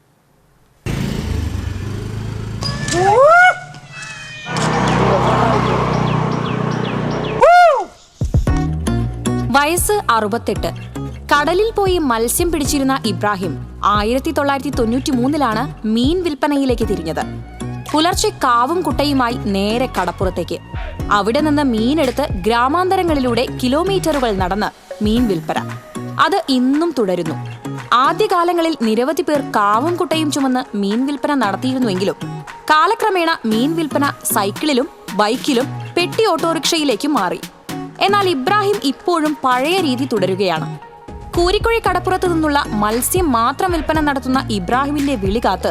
വയസ്സ് 68. കടലിൽ പോയി മത്സ്യം പിടിച്ചിരുന്ന ഇബ്രാഹിം 1993 മീൻ വിൽപ്പനയിലേക്ക് തിരിഞ്ഞത്. പുലർച്ചെ കാവും കുട്ടയുമായി നേരെ കടപ്പുറത്തേക്ക്. അവിടെ നിന്ന് മീനെടുത്ത് ഗ്രാമാന്തരങ്ങളിലൂടെ കിലോമീറ്ററുകൾ നടന്ന് മീൻ വിൽപ്പന. അത് ഇന്നും തുടരുന്നു. ആദ്യകാലങ്ങളിൽ നിരവധി പേർ കാവും കുട്ടയും ചുമന്ന് മീൻ വിൽപ്പന നടത്തിയിരുന്നുവെങ്കിലും കാലക്രമേണ മീൻ വിൽപ്പന സൈക്കിളിലും ബൈക്കിലും പെട്ടി ഓട്ടോറിക്ഷയിലേക്കും മാറി. എന്നാൽ ഇബ്രാഹിം ഇപ്പോഴും പഴയ രീതി തുടരുകയാണ്. കൂരിക്കുഴി കടപ്പുറത്തു നിന്നുള്ള മത്സ്യം മാത്രം വിൽപ്പന നടത്തുന്ന ഇബ്രാഹിമിന്റെ വിളി കാത്ത്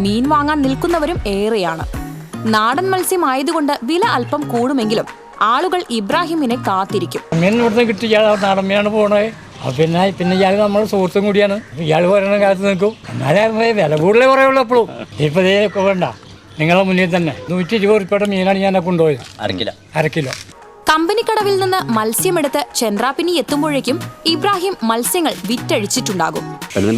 മീൻ വാങ്ങാൻ നിൽക്കുന്നവരും ഏറെയാണ്. നാടൻ മത്സ്യം ആയതുകൊണ്ട് വില അല്പം കൂടുമെങ്കിലും ആളുകൾ ഇബ്രാഹിമിനെ കാത്തിരിക്കും. മീൻ ഇവിടുന്ന് കിട്ടിയ നാടൻ മീനാണ് പോണത്. പിന്നെ ഇയാൾ നമ്മുടെ സുഹൃത്തും കൂടിയാണ്. ഇയാൾ പറയുന്ന കാലത്ത് നിൽക്കും. എന്നാലും വില കൂടുതലേ പറയുള്ളൂ. എപ്പോഴും ഇപ്പൊ വേണ്ട, നിങ്ങളെ മുന്നിൽ തന്നെ 120 രൂപയുടെ മീനാണ് ഞാൻ കൊണ്ടുപോയത്. അര കിലോ. കമ്പനിക്കടവിൽ നിന്ന് മത്സ്യമെടുത്ത് ചന്ദ്രാപ്പിനി എത്തുമ്പോഴേക്കും ഇബ്രാഹിം മത്സ്യങ്ങൾ വിറ്റഴിച്ചിട്ടുണ്ടാകും.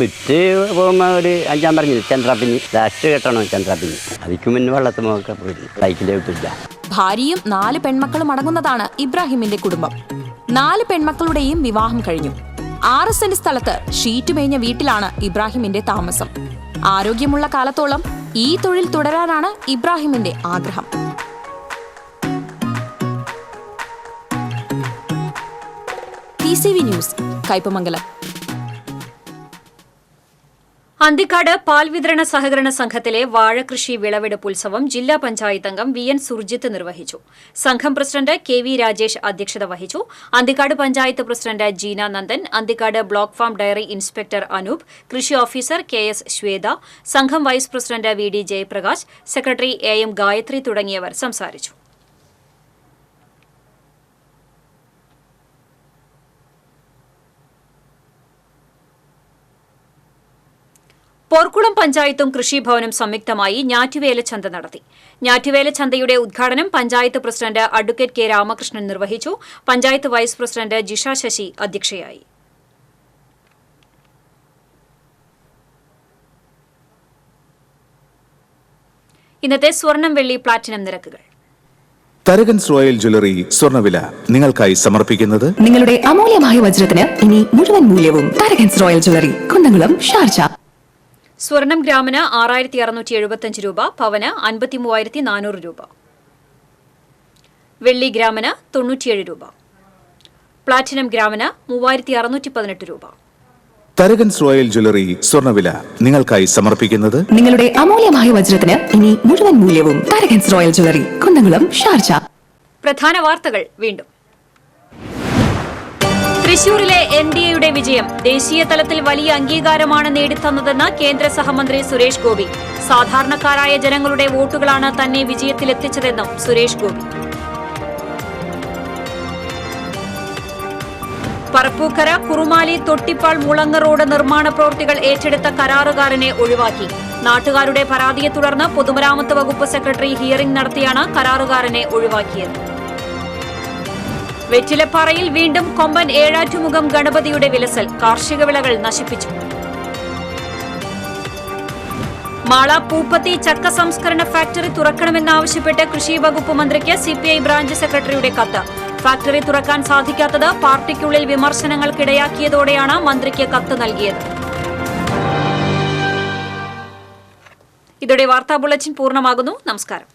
വിറ്റ് പോകുമ്പോൾ ഒരു 5 പറഞ്ഞു ചന്ദ്രാപ്പിനി ലാസ്റ്റ് കെട്ടണോ ചന്ദ്രാപ്പിനി അതിക്ക് മുന്നേ വെള്ളത്തുമൊക്കെ പോയി സൈക്കിളേ വിട്ടില്ല. ഭാര്യയും 4 പെൺമക്കളും അടങ്ങുന്നതാണ് ഇബ്രാഹിമിന്റെ കുടുംബം. 4 പെൺമക്കളുടെയും വിവാഹം കഴിഞ്ഞു. 6 സെന്റ് സ്ഥലത്ത് ഷീറ്റ് മേഞ്ഞ വീട്ടിലാണ് ഇബ്രാഹിമിന്റെ താമസം. ആരോഗ്യമുള്ള കാലത്തോളം ഈ തൊഴിൽ തുടരാനാണ് ഇബ്രാഹിമിന്റെ ആഗ്രഹം. TCV news, Kaipamangalam. അന്തിക്കാട് പാൽ വിതരണ സഹകരണ സംഘത്തിലെ വാഴകൃഷി വിളവെടുപ്പ് ഉത്സവം ജില്ലാ പഞ്ചായത്ത് അംഗം VN സുർജിത്ത് നിർവഹിച്ചു. സംഘം പ്രസിഡന്റ് KV രാജേഷ് അധ്യക്ഷത വഹിച്ചു. Anthikkad panchayat president Jeena Nandan, Anthikkad block farm dairy inspector Anoop, കൃഷി ഓഫീസർ KS ശ്വേത, സംഘം vice president VD Jayaprakash, secretary AM Gayathri തുടങ്ങിയവർ സംസാരിച്ചു. പോർക്കുളം പഞ്ചായത്തും കൃഷിഭവനും സംയുക്തമായി ഞാറ്റുവേല ചന്ത നടത്തി. ഞാറ്റുവേല ചന്തയുടെ ഉദ്ഘാടനം panchayat president advocate K Ramakrishnan നിർവഹിച്ചു. പഞ്ചായത്ത് വൈസ് പ്രസിഡന്റ് ജിഷ ശശി അധ്യക്ഷയായി. ഇന്നത്തെ സ്വർണം വെള്ളി പ്ലാറ്റിനം നിരക്കുകൾ. തരകൻസ് റോയൽ ജ്വല്ലറി സ്വർണ്ണവില നിങ്ങൾക്കായി സമർപ്പിക്കുന്നത് നിങ്ങളുടെ അമൂല്യമായ വജ്രത്തിന് ഇനി മുഴുവൻ മൂല്യവും Tharakans royal jewellery, Kunnamkulam, Sharjah. സ്വർണം ഗ്രാമിന് 6675 രൂപ, പവന് 53,400 രൂപ. വെള്ളി ഗ്രാമിന് 97 രൂപ. പ്ലാറ്റിനം ഗ്രാമിന് 3618 രൂപ. തരകൻസ് റോയൽ ജ്വല്ലറി സ്വർണ്ണവില നിങ്ങൾക്കായി സമർപ്പിക്കുന്നത് നിങ്ങളുടെ അമൂല്യമായ വജ്രത്തിന് ഇനി മുഴുവൻ മൂല്യവും Tharakans royal jewellery, Kunnamkulam, Sharjah. പ്രധാന വാർത്തകൾ വീണ്ടും. തൃശൂരിലെ NDAയുടെ വിജയം ദേശീയ തലത്തിൽ വലിയ അംഗീകാരമാണ് നേടിത്തന്നതെന്ന് കേന്ദ്ര സഹമന്ത്രി സുരേഷ് ഗോപി. സാധാരണക്കാരായ ജനങ്ങളുടെ വോട്ടുകളാണ് തന്നെ വിജയത്തിലെത്തിച്ചതെന്നും സുരേഷ് ഗോപി. പറപ്പൂക്കര, കുറുമാലി, തൊട്ടിപ്പാൾ, മുളങ്ങ് റോഡ് നിർമ്മാണ പ്രവൃത്തികൾ ഏറ്റെടുത്ത കരാറുകാരനെ ഒഴിവാക്കി. നാട്ടുകാരുടെ പരാതിയെ തുടർന്ന് പൊതുമരാമത്ത് വകുപ്പ് സെക്രട്ടറി ഹിയറിംഗ് നടത്തിയാണ് കരാറുകാരനെ ഒഴിവാക്കിയത്. വെറ്റിലപ്പാറയിൽ വീണ്ടും കൊമ്പൻ ഏഴാറ്റുമുഖം ഗണപതിയുടെ വിലസൽ, കാർഷിക വിളകൾ നശിപ്പിച്ചു. മാള പൂപ്പത്തി ചക്ക സംസ്കരണ ഫാക്ടറി തുറക്കണമെന്നാവശ്യപ്പെട്ട് കൃഷി വകുപ്പ് മന്ത്രിക്ക് CPI ബ്രാഞ്ച് സെക്രട്ടറിയുടെ കത്ത്. ഫാക്ടറി തുറക്കാൻ സാധിക്കാത്തത് പാർട്ടിക്കുള്ളിൽ വിമർശനങ്ങൾക്കിടയാക്കിയതോടെയാണ് മന്ത്രിക്ക് കത്ത് നൽകിയത്. ഇതോടെ വാർത്താ ബുള്ളറ്റിൻ പൂർണ്ണമാകുന്നു. നമസ്കാരം.